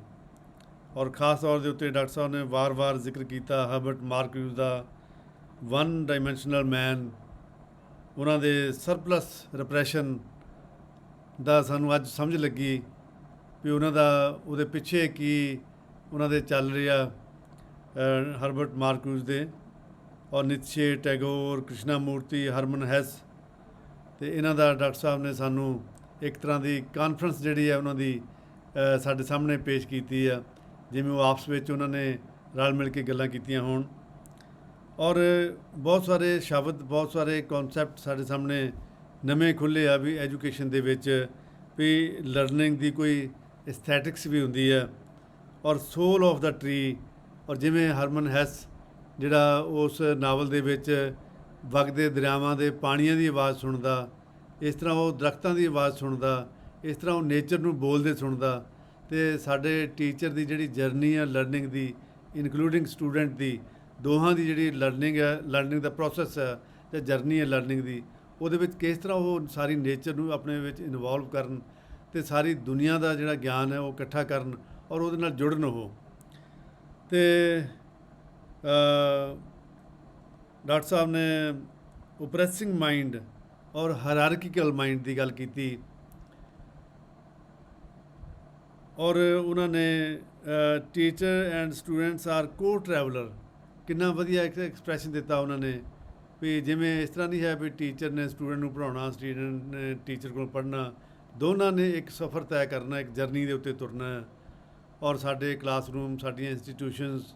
ਔਰ ਖ਼ਾਸ ਤੌਰ ਦੇ ਉੱਤੇ ਡਾਕਟਰ ਸਾਹਿਬ ਨੇ ਵਾਰ-ਵਾਰ ਜ਼ਿਕਰ ਕੀਤਾ ਹਰਬਰਟ ਮਾਰਕੂਸ ਦਾ, ਵਨ ਡਾਇਮੈਂਸ਼ਨਲ ਮੈਨ, ਉਹਨਾਂ ਦੇ ਸਰਪਲਸ ਰਿਪਰੈਸ਼ਨ ਦਾ ਸਾਨੂੰ ਅੱਜ ਸਮਝ ਲੱਗੀ ਵੀ ਉਹਨਾਂ ਦਾ, ਉਹਦੇ ਪਿੱਛੇ ਕੀ ਉਹਨਾਂ ਦੇ ਚੱਲ ਰਿਹਾ, ਹਰਬਰਟ ਮਾਰਕੂਸ ਦੇ। ਔਰ ਨਿਤਸ਼ੇ, ਟੈਗੋਰ, ਕ੍ਰਿਸ਼ਨਾ ਮੂਰਤੀ, ਹਰਮਨ ਹੈਸ, ਤੇ ਇਹਨਾਂ ਦਾ ਡਾਕਟਰ ਸਾਹਿਬ ਨੇ ਸਾਨੂੰ ਇੱਕ ਤਰ੍ਹਾਂ ਦੀ ਕਾਨਫਰੰਸ ਜਿਹੜੀ ਹੈ ਉਹਨਾਂ ਦੀ ਸਾਡੇ ਸਾਹਮਣੇ ਪੇਸ਼ ਕੀਤੀ ਆ, ਜਿਵੇਂ ਉਹ ਆਪਸ ਵਿੱਚ ਉਹਨਾਂ ਨੇ ਰਲ ਮਿਲ ਕੇ ਗੱਲਾਂ ਕੀਤੀਆਂ ਹੋਣ। ਔਰ ਬਹੁਤ ਸਾਰੇ ਸ਼ਬਦ, ਬਹੁਤ ਸਾਰੇ ਕਨਸੈਪਟ ਸਾਡੇ ਸਾਹਮਣੇ ਨਵੇਂ ਖੁੱਲ੍ਹੇ ਆ ਵੀ ਐਜੂਕੇਸ਼ਨ ਦੇ ਵਿੱਚ ਵੀ ਲਰਨਿੰਗ ਦੀ ਕੋਈ ਐਸਥੈਟਿਕਸ ਵੀ ਹੁੰਦੀ ਹੈ, ਔਰ ਸੋਲ ਆਫ ਦਾ ਟਰੀ। ਔਰ ਜਿਵੇਂ ਹਰਮਨ ਹੈਸ ਜਿਹੜਾ ਉਸ ਨਾਵਲ ਦੇ ਵਿੱਚ ਵਗਦੇ ਦਰਿਆਵਾਂ ਦੇ ਪਾਣੀਆਂ ਦੀ ਆਵਾਜ਼ ਸੁਣਦਾ, ਇਸ ਤਰ੍ਹਾਂ ਉਹ ਦਰਖਤਾਂ ਦੀ ਆਵਾਜ਼ ਸੁਣਦਾ, ਇਸ ਤਰ੍ਹਾਂ ਉਹ ਨੇਚਰ ਨੂੰ ਬੋਲਦੇ ਸੁਣਦਾ। ਅਤੇ ਸਾਡੇ ਟੀਚਰ ਦੀ ਜਿਹੜੀ ਜਰਨੀ ਆ ਲਰਨਿੰਗ ਦੀ, ਇਨਕਲੂਡਿੰਗ ਸਟੂਡੈਂਟ ਦੀ, ਦੋਹਾਂ ਦੀ ਜਿਹੜੀ ਲਰਨਿੰਗ ਹੈ, ਲਰਨਿੰਗ ਦਾ ਪ੍ਰੋਸੈਸ ਹੈ ਜਾਂ ਜਰਨੀ ਹੈ ਲਰਨਿੰਗ ਦੀ, ਉਹਦੇ ਵਿੱਚ ਕਿਸ ਤਰ੍ਹਾਂ ਉਹ ਸਾਰੀ ਨੇਚਰ ਨੂੰ ਆਪਣੇ ਵਿੱਚ ਇਨਵੋਲਵ ਕਰਨ ਅਤੇ ਸਾਰੀ ਦੁਨੀਆ ਦਾ ਜਿਹੜਾ ਗਿਆਨ ਹੈ ਉਹ ਇਕੱਠਾ ਕਰਨ ਔਰ ਉਹਦੇ ਨਾਲ ਜੁੜਨ ਉਹ। ਅਤੇ ਡਾਕਟਰ ਸਾਹਿਬ ਨੇ ਓਪਰੈਸਿੰਗ ਮਾਈਂਡ ਔਰ ਹਾਇਰਾਰਕੀਕਲ ਮਾਈਂਡ ਦੀ ਗੱਲ ਕੀਤੀ, ਔਰ ਉਹਨਾਂ ਨੇ ਟੀਚਰ ਐਂਡ ਸਟੂਡੈਂਟਸ ਆਰ ਕੋ ਟਰੈਵਲਰ, ਕਿੰਨਾ ਵਧੀਆ ਇੱਕ ਐਕਸਪ੍ਰੈਸ਼ਨ ਦਿੱਤਾ ਉਹਨਾਂ ਨੇ ਵੀ ਜਿਵੇਂ ਇਸ ਤਰ੍ਹਾਂ ਨਹੀਂ ਹੈ ਵੀ ਟੀਚਰ ਨੇ ਸਟੂਡੈਂਟ ਨੂੰ ਪੜ੍ਹਾਉਣਾ, ਸਟੂਡੈਂਟ ਨੇ ਟੀਚਰ ਕੋਲ ਪੜ੍ਹਨਾ, ਦੋਨਾਂ ਨੇ ਇੱਕ ਸਫ਼ਰ ਤੈਅ ਕਰਨਾ, ਇੱਕ ਜਰਨੀ ਦੇ ਉੱਤੇ ਤੁਰਨਾ ਹੈ। ਔਰ ਸਾਡੇ ਕਲਾਸਰੂਮ, ਸਾਡੀਆਂ ਇੰਸਟੀਟਿਊਸ਼ਨਸ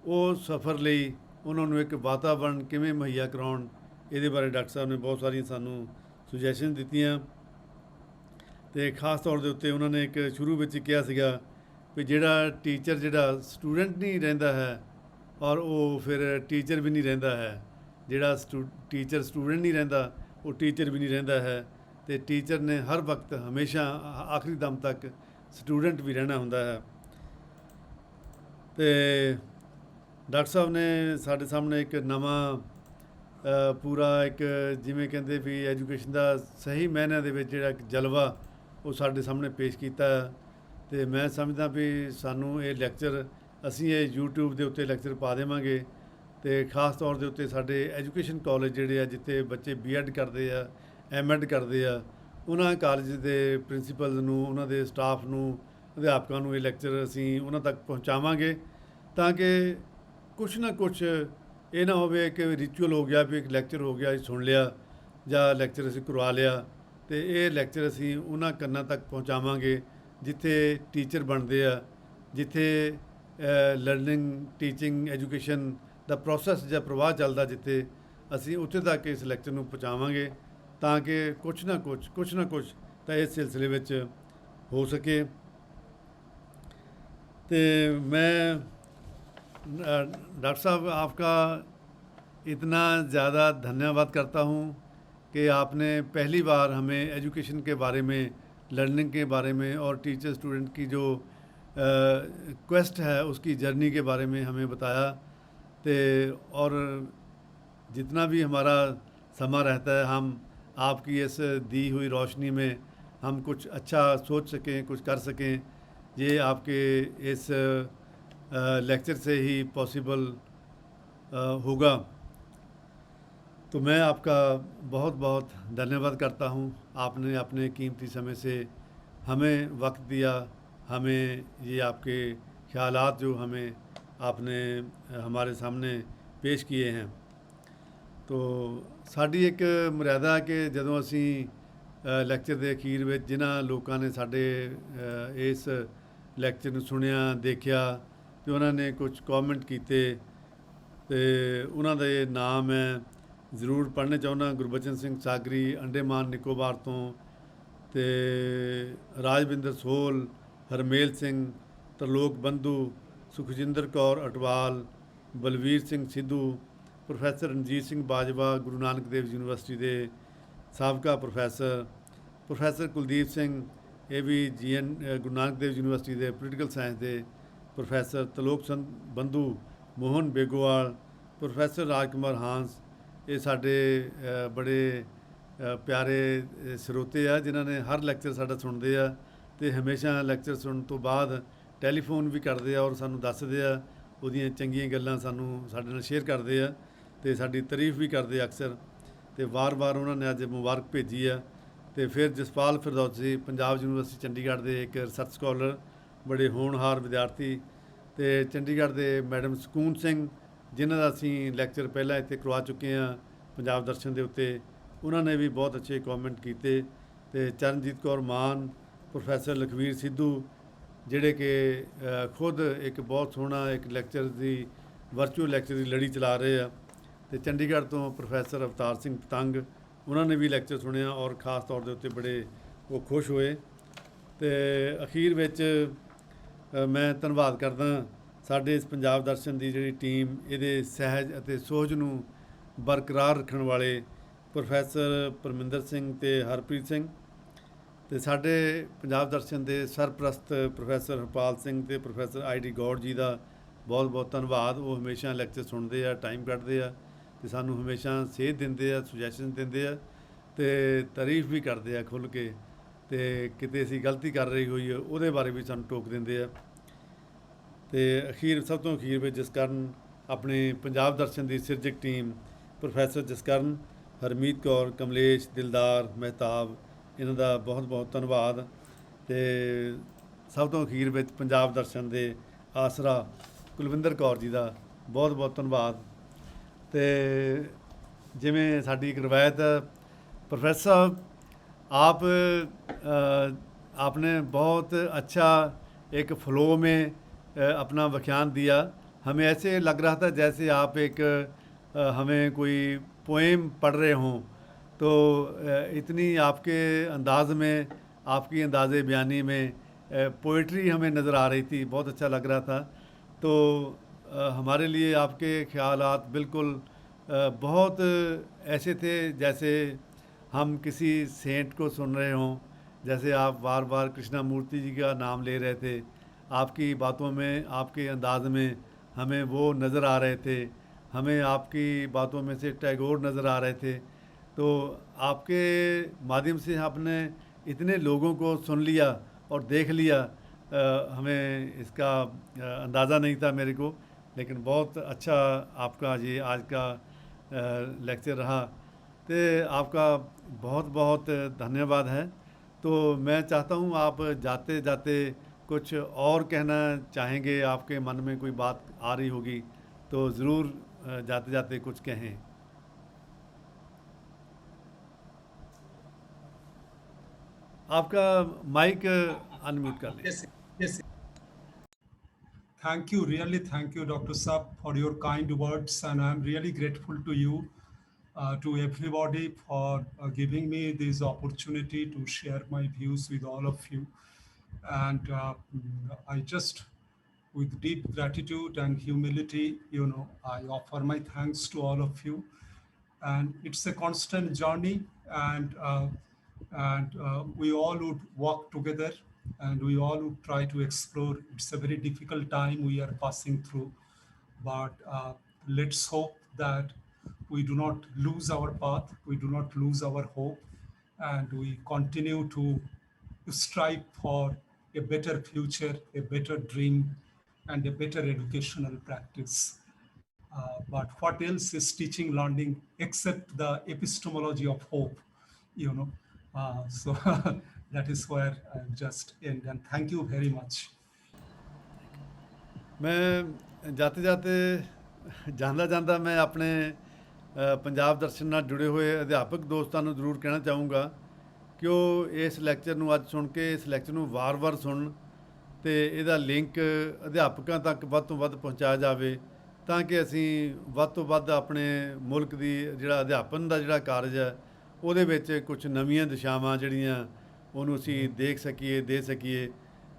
ਉਹ ਸਫ਼ਰ ਲਈ ਉਹਨਾਂ ਨੂੰ ਇੱਕ ਵਾਤਾਵਰਨ ਕਿਵੇਂ ਮੁਹੱਈਆ ਕਰਾਉਣ, ਇਹਦੇ ਬਾਰੇ ਡਾਕਟਰ ਸਾਹਿਬ ਨੇ ਬਹੁਤ ਸਾਰੀਆਂ ਸਾਨੂੰ ਸੁਜੈਸ਼ਨ ਦਿੱਤੀਆਂ। ਅਤੇ ਖ਼ਾਸ ਤੌਰ ਦੇ ਉੱਤੇ ਉਹਨਾਂ ਨੇ ਇੱਕ ਸ਼ੁਰੂ ਵਿੱਚ ਕਿਹਾ ਸੀਗਾ ਵੀ ਜਿਹੜਾ ਟੀਚਰ ਜਿਹੜਾ ਸਟੂਡੈਂਟ ਨਹੀਂ ਰਹਿੰਦਾ ਹੈ ਔਰ ਉਹ ਫਿਰ ਟੀਚਰ ਵੀ ਨਹੀਂ ਰਹਿੰਦਾ ਹੈ, ਜਿਹੜਾ ਟੀਚਰ ਸਟੂਡੈਂਟ ਨਹੀਂ ਰਹਿੰਦਾ ਉਹ ਟੀਚਰ ਵੀ ਨਹੀਂ ਰਹਿੰਦਾ ਹੈ, ਅਤੇ ਟੀਚਰ ਨੇ ਹਰ ਵਕਤ ਹਮੇਸ਼ਾ ਆਖਰੀ ਦਮ ਤੱਕ ਸਟੂਡੈਂਟ ਵੀ ਰਹਿਣਾ ਹੁੰਦਾ ਹੈ। ਅਤੇ ਡਾਕਟਰ ਸਾਹਿਬ ਨੇ ਸਾਡੇ ਸਾਹਮਣੇ ਇੱਕ ਨਵਾਂ ਪੂਰਾ ਇੱਕ ਜਿਵੇਂ ਕਹਿੰਦੇ ਵੀ ਐਜੂਕੇਸ਼ਨ ਦਾ ਸਹੀ ਮਾਇਨਿਆਂ ਦੇ ਵਿੱਚ ਜਿਹੜਾ ਇੱਕ ਜਲਵਾ ਉਹ ਸਾਡੇ ਸਾਹਮਣੇ ਪੇਸ਼ ਕੀਤਾ। ਅਤੇ ਮੈਂ ਸਮਝਦਾ ਵੀ ਸਾਨੂੰ ਇਹ ਲੈਕਚਰ ਅਸੀਂ ਇਹ YouTube ਦੇ ਉੱਤੇ ਲੈਕਚਰ ਪਾ ਦੇਵਾਂਗੇ, ਅਤੇ ਖ਼ਾਸ ਤੌਰ ਦੇ ਉੱਤੇ ਸਾਡੇ ਐਜੂਕੇਸ਼ਨ ਕਾਲਜ ਜਿਹੜੇ ਆ ਜਿੱਥੇ ਬੱਚੇ B.Ed ਕਰਦੇ ਆ, M.Ed ਕਰਦੇ ਆ, ਉਹਨਾਂ ਕਾਲਜ ਦੇ ਪ੍ਰਿੰਸੀਪਲ ਨੂੰ, ਉਹਨਾਂ ਦੇ ਸਟਾਫ ਨੂੰ, ਅਧਿਆਪਕਾਂ ਨੂੰ ਇਹ ਲੈਕਚਰ ਅਸੀਂ ਉਹਨਾਂ ਤੱਕ ਪਹੁੰਚਾਵਾਂਗੇ, ਤਾਂ ਕਿ ਕੁਛ ਨਾ ਕੁਛ ਇਹ ਨਾ ਹੋਵੇ ਕਿ ਰਿਚੁਅਲ ਹੋ ਗਿਆ ਵੀ ਇੱਕ ਲੈਕਚਰ ਹੋ ਗਿਆ, ਅਸੀਂ ਸੁਣ ਲਿਆ ਜਾਂ ਲੈਕਚਰ ਅਸੀਂ ਕਰਵਾ ਲਿਆ। ਅਤੇ ਇਹ ਲੈਕਚਰ ਅਸੀਂ ਉਹਨਾਂ ਕੰਨਾਂ ਤੱਕ ਪਹੁੰਚਾਵਾਂਗੇ ਜਿੱਥੇ ਟੀਚਰ ਬਣਦੇ ਆ, ਜਿੱਥੇ ਲਰਨਿੰਗ, ਟੀਚਿੰਗ, ਐਜੂਕੇਸ਼ਨ ਦਾ ਪ੍ਰੋਸੈਸ ਜਾਂ ਪ੍ਰਵਾਹ ਚੱਲਦਾ, ਜਿੱਥੇ ਅਸੀਂ ਉੱਥੇ ਤੱਕ ਇਸ ਲੈਕਚਰ ਨੂੰ ਪਹੁੰਚਾਵਾਂਗੇ ਤਾਂ ਕਿ ਕੁਛ ਨਾ ਕੁਛ ਤਾਂ ਇਸ ਸਿਲਸਿਲੇ ਵਿੱਚ ਹੋ ਸਕੇ। तो मैं डॉक्टर साहब आपका इतना ज़्यादा धन्यवाद करता हूँ कि आपने पहली बार हमें एजुकेशन के बारे में, लर्निंग के बारे में और टीचर स्टूडेंट की जो क्वेस्ट है उसकी जर्नी के बारे में हमें बताया। तो और जितना भी हमारा समा रहता है हम आपकी इस दी हुई रोशनी में हम कुछ अच्छा सोच सकें, कुछ कर सकें, ये आपके इस लेक्चर से ही पॉसिबल होगा। तो मैं आपका बहुत बहुत धन्यवाद करता हूँ। आपने अपने कीमती समय से हमें वक्त दिया, हमें ये आपके ख्यालात जो हमें आपने हमारे सामने पेश किए हैं। तो साड़ी एक मर्यादा कि जदों असी ਲੈਕਚਰ ਦੇ ਅਖੀਰ ਵਿੱਚ ਜਿਨ੍ਹਾਂ ਲੋਕਾਂ ਨੇ ਸਾਡੇ ਇਸ ਲੈਕਚਰ ਨੂੰ ਸੁਣਿਆ, ਦੇਖਿਆ ਅਤੇ ਉਹਨਾਂ ਨੇ ਕੁਝ ਕੌਮੈਂਟ ਕੀਤੇ ਅਤੇ ਉਹਨਾਂ ਦੇ ਨਾਮ ਮੈਂ ਜ਼ਰੂਰ ਪੜ੍ਹਨੇ ਚਾਹੁੰਦਾ। ਗੁਰਬਚਨ ਸਿੰਘ ਸਾਗਰੀ ਅੰਡੇਮਾਨ ਨਿਕੋਬਾਰ ਤੋਂ, ਅਤੇ ਰਾਜਵਿੰਦਰ ਸੋਹਲ, ਹਰਮੇਲ ਸਿੰਘ, ਤਰਲੋਕ ਬੰਧੂ, ਸੁਖਜਿੰਦਰ ਕੌਰ ਅਟਵਾਲ, ਬਲਵੀਰ ਸਿੰਘ ਸਿੱਧੂ, ਪ੍ਰੋਫੈਸਰ ਰਣਜੀਤ ਸਿੰਘ ਬਾਜਵਾ ਗੁਰੂ ਨਾਨਕ ਦੇਵ ਯੂਨੀਵਰਸਿਟੀ ਦੇ ਸਾਬਕਾ ਪ੍ਰੋਫੈਸਰ ਕੁਲਦੀਪ ਸਿੰਘ, ਇਹ ਵੀ ਗੁਰੂ ਨਾਨਕ ਦੇਵ ਯੂਨੀਵਰਸਿਟੀ ਦੇ ਪੋਲੀਟੀਕਲ ਸਾਇੰਸ ਦੇ ਪ੍ਰੋਫੈਸਰ, ਤਲੋਕ ਬੰਧੂ, ਮੋਹਨ ਬੇਗੋਵਾਲ, ਪ੍ਰੋਫੈਸਰ ਰਾਜਕੁਮਾਰ ਹਾਂਸ, ਇਹ ਸਾਡੇ ਬੜੇ ਪਿਆਰੇ ਸਰੋਤੇ ਆ ਜਿਨ੍ਹਾਂ ਨੇ ਹਰ ਲੈਕਚਰ ਸਾਡਾ ਸੁਣਦੇ ਆ ਅਤੇ ਹਮੇਸ਼ਾ ਲੈਕਚਰ ਸੁਣਨ ਤੋਂ ਬਾਅਦ ਟੈਲੀਫੋਨ ਵੀ ਕਰਦੇ ਆ ਔਰ ਸਾਨੂੰ ਦੱਸਦੇ ਆ, ਉਹਦੀਆਂ ਚੰਗੀਆਂ ਗੱਲਾਂ ਸਾਡੇ ਨਾਲ ਸ਼ੇਅਰ ਕਰਦੇ ਆ ਅਤੇ ਸਾਡੀ ਤਾਰੀਫ ਵੀ ਕਰਦੇ ਅਕਸਰ। ਅਤੇ ਵਾਰ-ਵਾਰ ਉਹਨਾਂ ਨੇ ਅੱਜ ਮੁਬਾਰਕ ਭੇਜੀ ਆ। ਅਤੇ ਫਿਰ ਜਸਪਾਲ ਫਿਰਦੌਸੀ ਪੰਜਾਬ ਯੂਨੀਵਰਸਿਟੀ ਚੰਡੀਗੜ੍ਹ ਦੇ ਇੱਕ ਰਿਸਰਚ ਸਕਾਲਰ, ਬੜੇ ਹੋਣਹਾਰ ਵਿਦਿਆਰਥੀ, ਅਤੇ ਚੰਡੀਗੜ੍ਹ ਦੇ ਮੈਡਮ ਸਕੂਨ ਸਿੰਘ ਜਿਨ੍ਹਾਂ ਦਾ ਅਸੀਂ ਲੈਕਚਰ ਪਹਿਲਾਂ ਇੱਥੇ ਕਰਵਾ ਚੁੱਕੇ ਹਾਂ ਪੰਜਾਬ ਦਰਸ਼ਨ ਦੇ ਉੱਤੇ, ਉਹਨਾਂ ਨੇ ਵੀ ਬਹੁਤ ਅੱਛੇ ਕਮੈਂਟ ਕੀਤੇ। ਤੇ ਚਰਨਜੀਤ ਕੌਰ ਮਾਨ, ਪ੍ਰੋਫੈਸਰ ਲਖਵੀਰ ਸਿੱਧੂ, ਜਿਹੜੇ ਕਿ ਖੁਦ ਇੱਕ ਬਹੁਤ ਸੋਹਣਾ ਇੱਕ ਲੈਕਚਰ ਦੀ ਵਰਚੁਅਲ ਲੈਕਚਰ ਦੀ ਲੜੀ ਚਲਾ ਰਹੇ ਆ। ਤੇ ਚੰਡੀਗੜ੍ਹ ਤੋਂ ਪ੍ਰੋਫੈਸਰ ਅਵਤਾਰ ਸਿੰਘ ਪਤੰਗ, ਉਹਨਾਂ ਨੇ ਵੀ ਲੈਕਚਰ ਸੁਣਿਆ ਔਰ ਖ਼ਾਸ ਤੌਰ ਦੇ ਉੱਤੇ ਬੜੇ ਉਹ ਖੁਸ਼ ਹੋਏ। ਤੇ ਅਖੀਰ ਵਿੱਚ ਮੈਂ ਧੰਨਵਾਦ ਕਰਦਾ ਸਾਡੇ ਇਸ ਪੰਜਾਬ ਦਰਸ਼ਨ ਦੀ ਜਿਹੜੀ ਟੀਮ, ਇਹਦੇ ਸਹਿਜ ਅਤੇ ਸੋਝ ਨੂੰ ਬਰਕਰਾਰ ਰੱਖਣ ਵਾਲੇ ਪ੍ਰੋਫੈਸਰ ਪਰਮਿੰਦਰ ਸਿੰਘ ਤੇ ਹਰਪ੍ਰੀਤ ਸਿੰਘ, ਤੇ ਸਾਡੇ ਪੰਜਾਬ ਦਰਸ਼ਨ ਦੇ ਸਰਪ੍ਰਸਤ ਪ੍ਰੋਫੈਸਰ ਹਰਪਾਲ ਸਿੰਘ ਤੇ ਪ੍ਰੋਫੈਸਰ ਆਈ.ਡੀ. ਗੌੜ ਜੀ ਦਾ ਬਹੁਤ ਬਹੁਤ ਧੰਨਵਾਦ। ਉਹ ਹਮੇਸ਼ਾ ਲੈਕਚਰ ਸੁਣਦੇ ਆ, ਟਾਈਮ ਕੱਢਦੇ ਆ ਤੇ ਸਾਨੂੰ ਹਮੇਸ਼ਾ ਸੇਧ ਦਿੰਦੇ ਆ, ਸੁਜੈਸ਼ਨ ਦਿੰਦੇ ਆ ਤੇ ਤਾਰੀਫ ਵੀ ਕਰਦੇ ਆ ਖੁੱਲ੍ਹ ਕੇ। ਤੇ ਕਿਤੇ ਅਸੀਂ ਗਲਤੀ ਕਰ ਰਹੀ ਹੋਈ ਉਹਦੇ ਬਾਰੇ ਵੀ ਸਾਨੂੰ ਟੋਕ ਦਿੰਦੇ ਆ। ਤੇ ਸਭ ਤੋਂ ਅਖੀਰ ਵਿੱਚ ਜਸਕਰਨ, ਆਪਣੇ ਪੰਜਾਬ ਦਰਸ਼ਨ ਦੀ ਸਿਰਜਕ ਟੀਮ, ਪ੍ਰੋਫੈਸਰ ਜਸਕਰਨ, ਹਰਮੀਤ ਕੌਰ, ਕਮਲੇਸ਼, ਦਿਲਦਾਰ, ਮਹਿਤਾਬ, ਇਹਨਾਂ ਦਾ ਬਹੁਤ ਬਹੁਤ ਧੰਨਵਾਦ। ਤੇ ਸਭ ਤੋਂ ਅਖੀਰ ਵਿੱਚ ਪੰਜਾਬ ਦਰਸ਼ਨ ਦੇ ਆਸਰਾ ਕੁਲਵਿੰਦਰ ਕੌਰ ਜੀ ਦਾ ਬਹੁਤ ਬਹੁਤ ਧੰਨਵਾਦ। ਤੇ ਜਿਵੇਂ ਸਾਡੀ ਇੱਕ ਰਵਾਇਤ ਹੈ, प्रोफेसर साहब, आप आपने बहुत अच्छा एक फ़्लो में अपना व्याख्यान दिया। हमें ऐसे लग रहा था जैसे आप एक हमें कोई पोएम पढ़ रहे हों। तो इतनी आपके अंदाज़ में, आपकी अंदाज़े बयानी में पोइट्री हमें नज़र आ रही थी, बहुत अच्छा लग रहा था। तो हमारे लिए आपके ख़यालात बिल्कुल बहुत ऐसे थे जैसे हम किसी सेंट को सुन रहे हों। जैसे आप बार बार कृष्णा मूर्ति जी का नाम ले रहे थे, आपकी बातों में, आपके अंदाज़ में हमें वो नज़र आ रहे थे। हमें आपकी बातों में से टैगोर नज़र आ रहे थे। तो आपके माध्यम से आपने इतने लोगों को सुन लिया और देख लिया, हमें इसका अंदाज़ा नहीं था मेरे को, लेकिन बहुत अच्छा आपका ये आज का लेक्चर रहा। तो आपका बहुत बहुत धन्यवाद है। तो मैं चाहता हूँ आप जाते जाते कुछ और कहना चाहेंगे, आपके मन में कोई बात आ रही होगी तो ज़रूर जाते जाते कुछ कहें। आपका माइक अनम्यूट कर लें। Yes. Thank you, really thank you, Dr. Saab, for your kind words, and I'm really grateful to you, to everybody for giving me this opportunity to share my views with all of you. And I just, with deep gratitude and humility, I offer my thanks to all of you. And it's a constant journey, and we all would work together, and we all would try to explore. It's a very difficult time we are passing through, but let's hope that we do not lose our path, we do not lose our hope, and we continue to strive for a better future, a better dream, and a better educational practice. But what else is teaching, learning, except the epistemology of hope, So that is where I just end. And thank you very much. मैं जाते जाते ਜਾਂਦਾ मैं अपने पंजाब दर्शन ਨਾਲ जुड़े हुए अध्यापक दोस्तों ਨੂੰ ਜ਼ਰੂਰ ਕਹਿਣਾ ਚਾਹੂੰਗਾ ਕਿ ਉਹ ਇਸ ਲੈਕਚਰ ਨੂੰ ਅੱਜ ਸੁਣ ਕੇ ਇਸ ਲੈਕਚਰ ਨੂੰ ਵਾਰ-ਵਾਰ ਸੁਣਨ ਤੇ ਇਹਦਾ ਲਿੰਕ ਅਧਿਆਪਕਾਂ ਤੱਕ ਵੱਧ ਤੋਂ ਵੱਧ ਪਹੁੰਚਾਇਆ ਜਾਵੇ, ਤਾਂ ਕਿ ਅਸੀਂ ਵੱਧ ਤੋਂ ਵੱਧ ਆਪਣੇ ਮੁਲਕ ਦੀ ਜਿਹੜਾ ਅਧਿਆਪਨ ਦਾ ਜਿਹੜਾ ਕਾਰਜ ਹੈ ਉਹਦੇ ਵਿੱਚ ਕੁਝ ਨਵੀਆਂ ਦਿਸ਼ਾਵਾਂ ਜਿਹੜੀਆਂ ਉਹਨੂੰ ਅਸੀਂ ਦੇਖ ਸਕੀਏ, ਦੇ ਸਕੀਏ।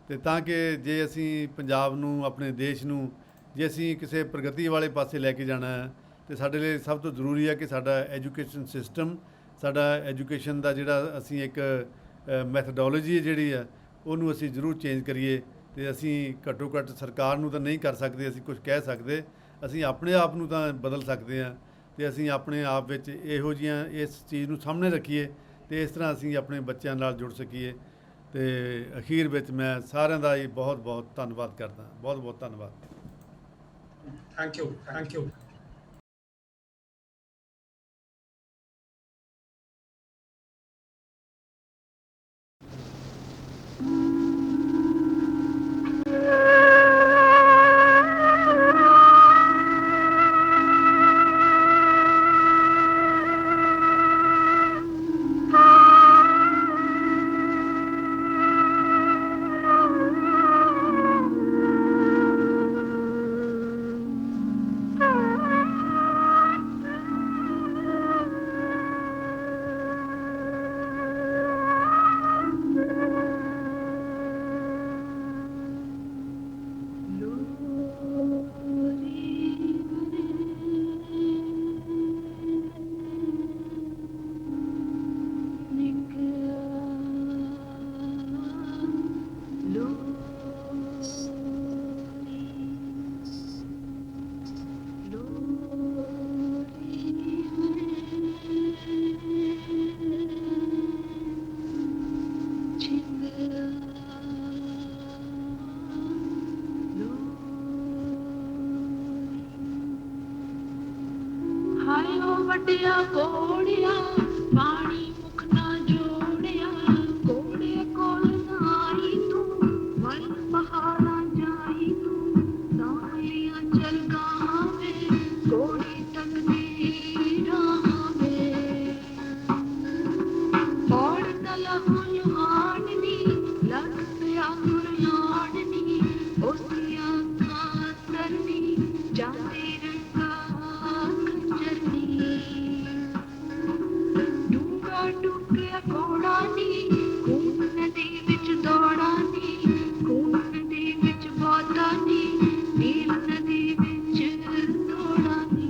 ਤੇ ਤਾਂ ਕਿ ਜੇ ਅਸੀਂ ਪੰਜਾਬ ਨੂੰ, ਆਪਣੇ ਦੇਸ਼ ਨੂੰ, ਜੇ ਅਸੀਂ ਕਿਸੇ ਪ੍ਰਗਤੀ ਵਾਲੇ ਪਾਸੇ ਲੈ ਕੇ ਜਾਣਾ ਹੈ ਤੇ ਸਾਡੇ ਲਈ ਸਭ ਤੋਂ ਜ਼ਰੂਰੀ ਹੈ ਕਿ ਸਾਡਾ ਐਜੂਕੇਸ਼ਨ ਸਿਸਟਮ, ਸਾਡਾ ਐਜੂਕੇਸ਼ਨ ਦਾ ਜਿਹੜਾ ਅਸੀਂ ਇੱਕ ਮੈਥਡੋਲੋਜੀ ਜਿਹੜੀ ਹੈ ਉਹਨੂੰ ਅਸੀਂ ਜ਼ਰੂਰ ਚੇਂਜ ਕਰੀਏ। ਤੇ ਅਸੀਂ ਘੱਟੋ ਘੱਟ ਸਰਕਾਰ ਨੂੰ ਤਾਂ ਨਹੀਂ ਕਰ ਸਕਦੇ, ਅਸੀਂ ਕੁਝ ਕਹਿ ਸਕਦੇ, ਅਸੀਂ ਆਪਣੇ ਆਪ ਨੂੰ ਤਾਂ ਬਦਲ ਸਕਦੇ ਹਾਂ। ਤੇ ਅਸੀਂ ਆਪਣੇ ਆਪ ਵਿੱਚ ਇਹੋ ਜਿਹੀਆਂ ਇਸ ਚੀਜ਼ ਨੂੰ ਸਾਹਮਣੇ ਰੱਖੀਏ ਤੇ ਇਸ ਤਰ੍ਹਾਂ ਅਸੀਂ ਆਪਣੇ ਬੱਚਿਆਂ ਨਾਲ ਜੁੜ ਸਕੀਏ। ਤੇ ਅਖੀਰ ਵਿੱਚ ਮੈਂ ਸਾਰਿਆਂ ਦਾ ਹੀ ਬਹੁਤ ਬਹੁਤ ਧੰਨਵਾਦ ਕਰਦਾ। ਬਹੁਤ ਬਹੁਤ ਧੰਨਵਾਦ। Thank you. ਵੱਡਿਆ ਕੋੜਿਆ ਪਾਣੀ ਮੁਖ ਨਾ ਜੋੜਿਆ ਕੋੜੇ ਕੋਲ ਨਾਈ ਤੂੰ ਵਲ ਪਹਾੜਾਂ ਜਾਈ ਤੂੰ ਨਾਲੀਆਂ ਚਲ ਗਾਵੇ ਕੋੜੀ ਤੱਕਦੀ ਰਾਵੇ ਔੜ ਤਲਹੁ ਲੁਹਾੜਨੀ ਲੱਗ ਪਿਆ ਗੁਰਲਾੜਨੀ ਉਸਦੀਆਂ ਅੱਖਾਂ ਤਰਨੀ ਜਾਂਦੀ ਰੰਗਾ ਖੰਜਰਨੀ ਡੂੰਗਾ ਡੁੱਕਿਆ ਕੋੜਾ ਨੀ ਖੂਨ ਨਦੀ ਵਿੱਚ ਦੌੜਾ ਨੀ ਖੂਨ ਨਦੀ ਵਿੱਚ ਬਹੁਤਾ ਨੀ ਨੀਲ ਨਦੀ ਵਿੱਚ ਦੌੜਾ ਨੀ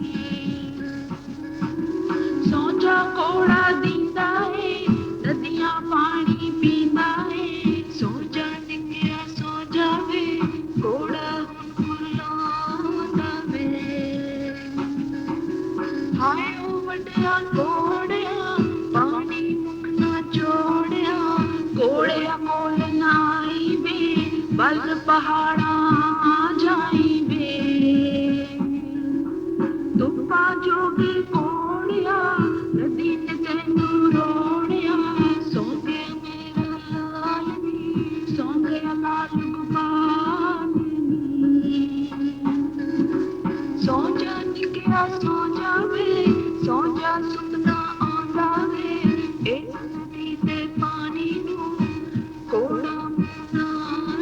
ਸੌ ਜਾ ਕੋੜਾ ਦੀਂਦਾ ਏ ਨਦੀਆਂ ਪਾਣੀ ਪੀਂਦਾ ਏ ਸੌ ਜਾ ਨਿਕਿਆ ਸੌ ਜਾਵੇ ਕੋੜਾ ਹੁਣ ਕੁਰਲਾਉਂਦਾ ਵੇ ਹਾਏ ਉਹ ਵੱਡਿਆ ਕੋੜਿਆ ਪਾਣੀ ਮੁਖ ਨਾ ਜੋੜਿਆ ਕੋੜਿਆ ਕੋਲ ਨਾਈ ਵੇ ਬਲ ਪਹਾੜਾਂ ਜਾਈ ਵੇ ਧੁੱਪਾ ਜੋਗੀ ਕੋੜਿਆ ਨਦੀ ਨੇ ਤੈਨੂੰ ਰੋੜਿਆ ਸੌ ਗਿਆ ਮੇਰਾ ਲਾਲ ਨੀ ਸੌ ਗਿਆ ਲਾਲ ਗੋਪਾਲ ਨੀ ਸੌ ਜਾ ਨਿਕਿਆ ਸੌ ਜਾਵੇ ਸੌ ਜਾ ਸੁਪਨਾ ਆਉਂਦਾ ਵੇ ਇਸ ਨਦੀ ਦੇ ਪਾਣੀ ਨੂੰ ਕੋੜਾ ਨਾ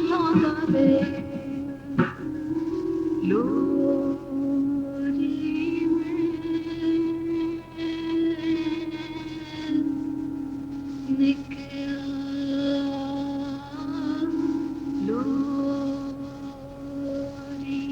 ਲਾਉਂਦਾ ਵੇ ਲੋਰੀ ਨਿਕਿਆ ਲੋਰੀ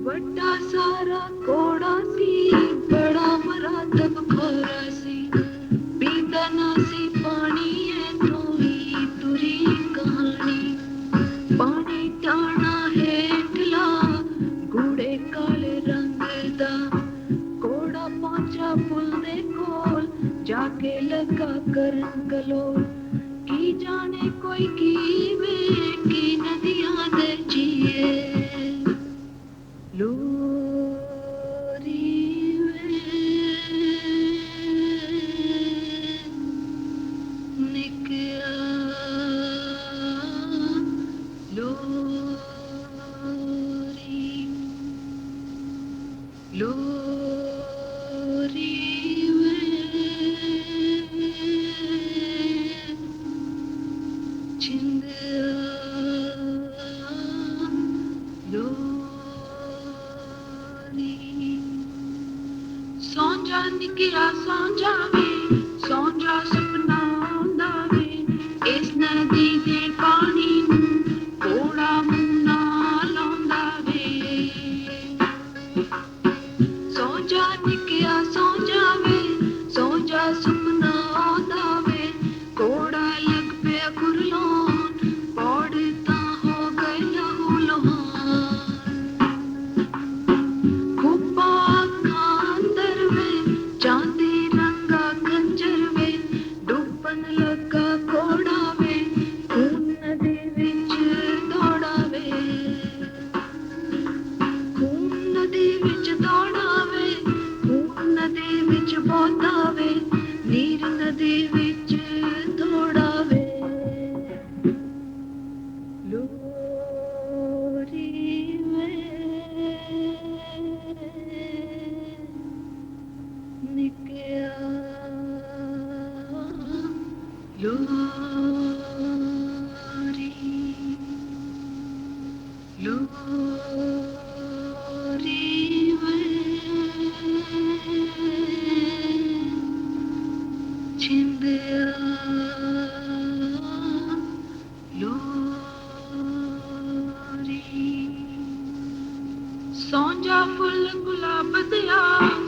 ਵੱਡਾ ਸਾਰਾ ਕੋੜਾ ਸੀ ਬੜਾ ਮਰਾਤਬ ਖੋਰਾ ਸੀ ਪੀਂਦਾ ਨਾ ਸੀ ਪਾਣੀ ਐ ਤੋਈ ਤੁਰੀ ਕਹਾਣੀ ਪਾਣੀ ਟਾਣਾ ਹੇਠਲਾ ਗੂੜੇ ਕਾਲੇ ਰੰਗ ਦਾ ਕੋੜਾ ਪਹੁੰਚਾ ਪੁੱਲ ਦੇ ਕੋਲ ਜਾ ਕੇ ਲਗਾ ਕਰਨ ਗਲੋਲ ਕੀ ਜਾਣੇ ਕੋਈ ਕਿਵੇਂ ਕੀ ਨਦੀਆਂ ਦੇ ਜੀਏ ਲੋਰੀ ਨਿਕਿਆ ਲੋਰੀ ਲੋਰੀ ਚਿੰਦਿਆ ਲੋਰੀ ਦੇ ਵਿੱਚ ਥੋੜਾ ਵੇ ਲੋਰੀ ਵੇ ਨਿਕਿਆ ਲੋਰੀ ਲੋਰੀ ਵੇ ਛਿੰਦਿਆ ਲੋਰੀ ਸੌਂਜਾ ਫੁੱਲ ਗੁਲਾਬ ਦਿਆ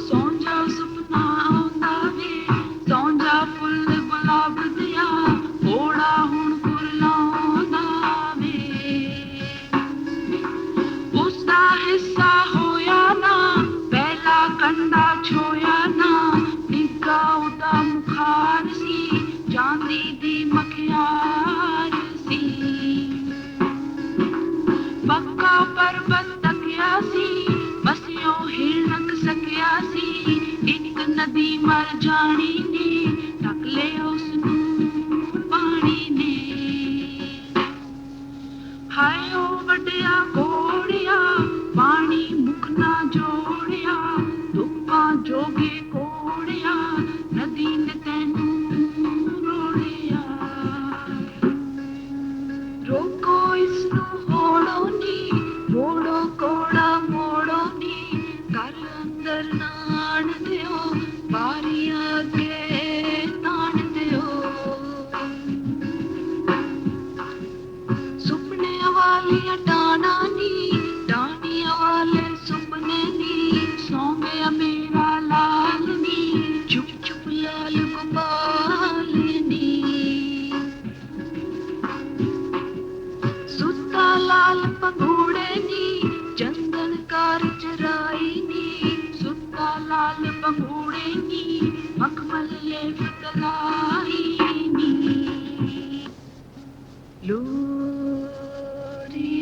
ਸੌਂਜਾ ਸੁਪਨਾ ਆਉਂਦਾ ਵੇ ਸੌਂਜਾ ਫੁੱਲ ਗੁਲਾਬ ਦਿਆ ਹੋੜਾ ਹੁਣ ਫੁੱਲਾਉਂਦਾ ਵੇ ਉਸਦਾ ਹਿੱਸਾ ਹੋਇਆ ਨਾ ਪਹਿਲਾ ਕੰਡਾ ਛੋਇਆ ਨਾ ਨਿੱਘਾ ਉਹਦਾ ਮੁਖਾਰ ਸੀ ਚਾਂਦੀ ਦੀ ਮਖਿਆਰ ਸੀ ਪੱਕਾ ਪਰਬਤ ਤੱਕਿਆ ਸੀ ਮਸਿਓ ਹਿਰਨਕ ਸਕਿਆ ਸੀ ਇੱਕ ਨਦੀ ਮਰ ਜਾਣੀ ਨੇ ਢੱਕ ਲਿਆ ਉਸਨੂੰ ਪਾਣੀ ਨੇ ਹਾਏ ਉਹ ਵੱਡਿਆ ਕੋੜਿਆ ਪਾਣੀ ਮੁਖ ਨਾ ਜੋੜਿਆ ਧੁੱਪਾਂ ਜੋਗੇ ਕੋੜਿਆ ਨਦੀ ਨੇ ਤੈਨੂੰ ਰੋੜਿਆ ਰੋਕੋ ਇਸਨੂੰ ਹੋੜੋ ਨੀ ਮੋੜੋ ਕੋੜਾ ਮੋੜੋ ਨੀ ਘਰ ਅੰਦਰ ਨਾਣ ਦਿਓ ਬਾਰੀ ਅੱਗੇ ਨਾਣ ਦਿਓ ਸੁਪਨੇ ਵਾਲੀਆਂ ਟਾਣਾ ਨੀ ਟਾਣੀਆਂ ਵਾਲੇ ਸੁਪਨੇ ਨੀ ਸੌਂ ਗਿਆ ਮੇਰਾ ਲਾਲ ਨੀ ਚੁੱਪ ਚੁੱਪ ਲਾਲ ਗੋਪਾਲ ਨੀ ਸੁੱਤਾ ਲਾਲ ਪੰਗੂੜੇ ਨੀ ਚੰਦਨ ਕਾਰ ਚਰਾਈ ਨੀ ਸੁੱਤਾ ਲਾਲ ਪੰਗੂੜੇ ਨੀ ਮਖਮਲ ਲੈ ਫਤਲਾਈ ਨੀ ਲੋਰੀ